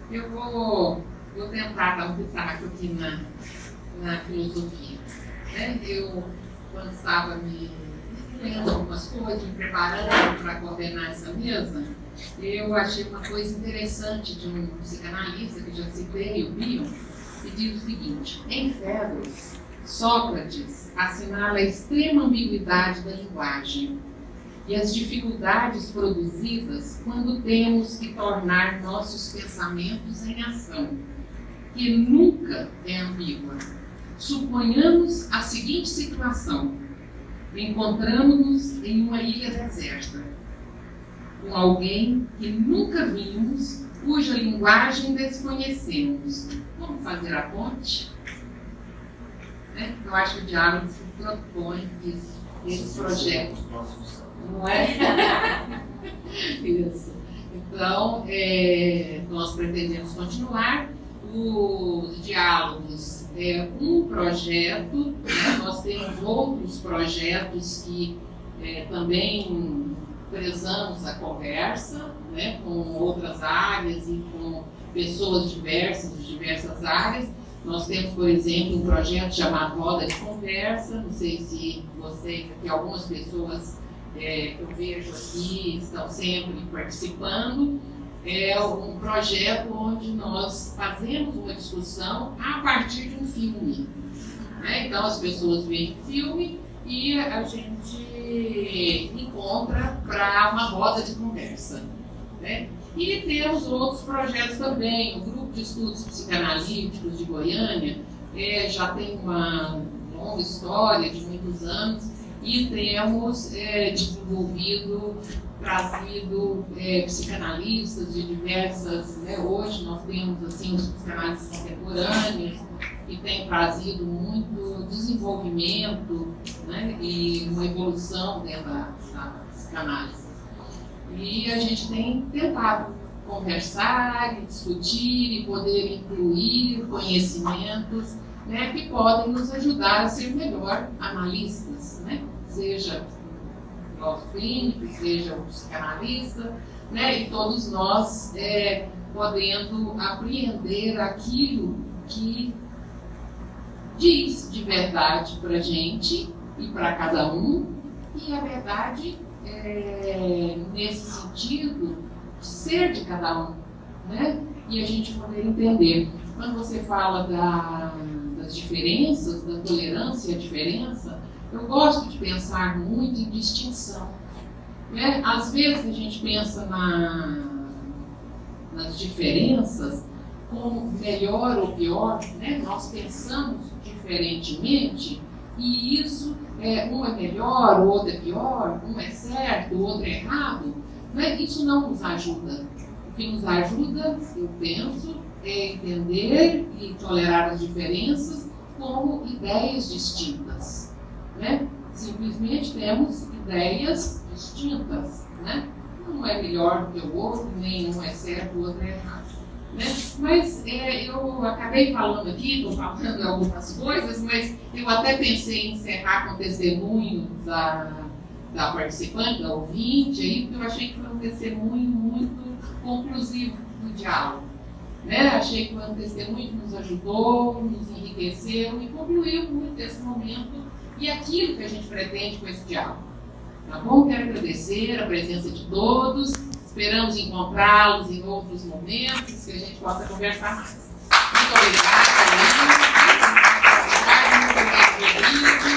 Eu vou tentar dar um pitaco aqui na filosofia. Né? Eu, quando estava me lendo algumas coisas, me preparando para coordenar essa mesa, eu achei uma coisa interessante de um psicanalista que já citei, o Bion, que diz o seguinte: em Fedros, Sócrates assinala a extrema ambiguidade da linguagem e as dificuldades produzidas quando temos que tornar nossos pensamentos em ação, que nunca é ambígua. Suponhamos a seguinte situação: encontramos-nos em uma ilha deserta, com alguém que nunca vimos, cuja linguagem desconhecemos. Vamos fazer a ponte? Eu acho que o diálogo se propõe isso, esse projeto. Não é? Isso. Então, nós pretendemos continuar. Os diálogos é um projeto, né? Nós temos outros projetos que também prezamos a conversa, né? Com outras áreas e com pessoas diversas, de diversas áreas. Nós temos, por exemplo, um projeto chamado Roda de Conversa. Não sei se vocês, aqui algumas pessoas eu vejo aqui, estão sempre participando. É um projeto onde nós fazemos uma discussão a partir de um filme. Né? Então, as pessoas veem o filme e a gente encontra para uma roda de conversa. Né? E temos outros projetos também. O Grupo de Estudos Psicanalíticos de Goiânia já tem uma longa história de muitos anos e temos desenvolvido, trazido psicanalistas de diversas, né? Hoje nós temos assim, os psicanalistas contemporâneos que têm trazido muito desenvolvimento, né? E uma evolução dentro da psicanálise. E a gente tem tentado conversar, discutir e poder incluir conhecimentos, né, que podem nos ajudar a ser melhor analistas, né? Seja o clínico, seja o psicanalista, né? E todos nós podendo apreender aquilo que diz de verdade para a gente e para cada um, e a verdade nesse sentido de ser de cada um, né? E a gente poder entender. Quando você fala das diferenças, da tolerância à diferença, eu gosto de pensar muito em distinção. Né? Às vezes a gente pensa nas diferenças como melhor ou pior, né? Nós pensamos diferentemente e isso, um é melhor, o outro é pior, um é certo, o outro é errado. Né? Isso não nos ajuda. O que nos ajuda, eu penso, é entender e tolerar as diferenças como ideias distintas. Né? Simplesmente temos ideias distintas. Né? Um é melhor do que o outro, nem um é certo, o outro é errado. Né? Mas eu acabei falando aqui, estou falando algumas coisas, mas eu até pensei em encerrar com o testemunho da participante, da ouvinte, aí, porque eu achei que foi um testemunho muito conclusivo do diálogo. Né? Achei que foi um testemunho que nos ajudou, nos enriqueceu e concluiu muito esse momento e aquilo que a gente pretende com esse diálogo. Tá bom? Quero agradecer a presença de todos, esperamos encontrá-los em outros momentos, que a gente possa conversar mais. Muito obrigada, Aline. Muito obrigada, Rodrigo.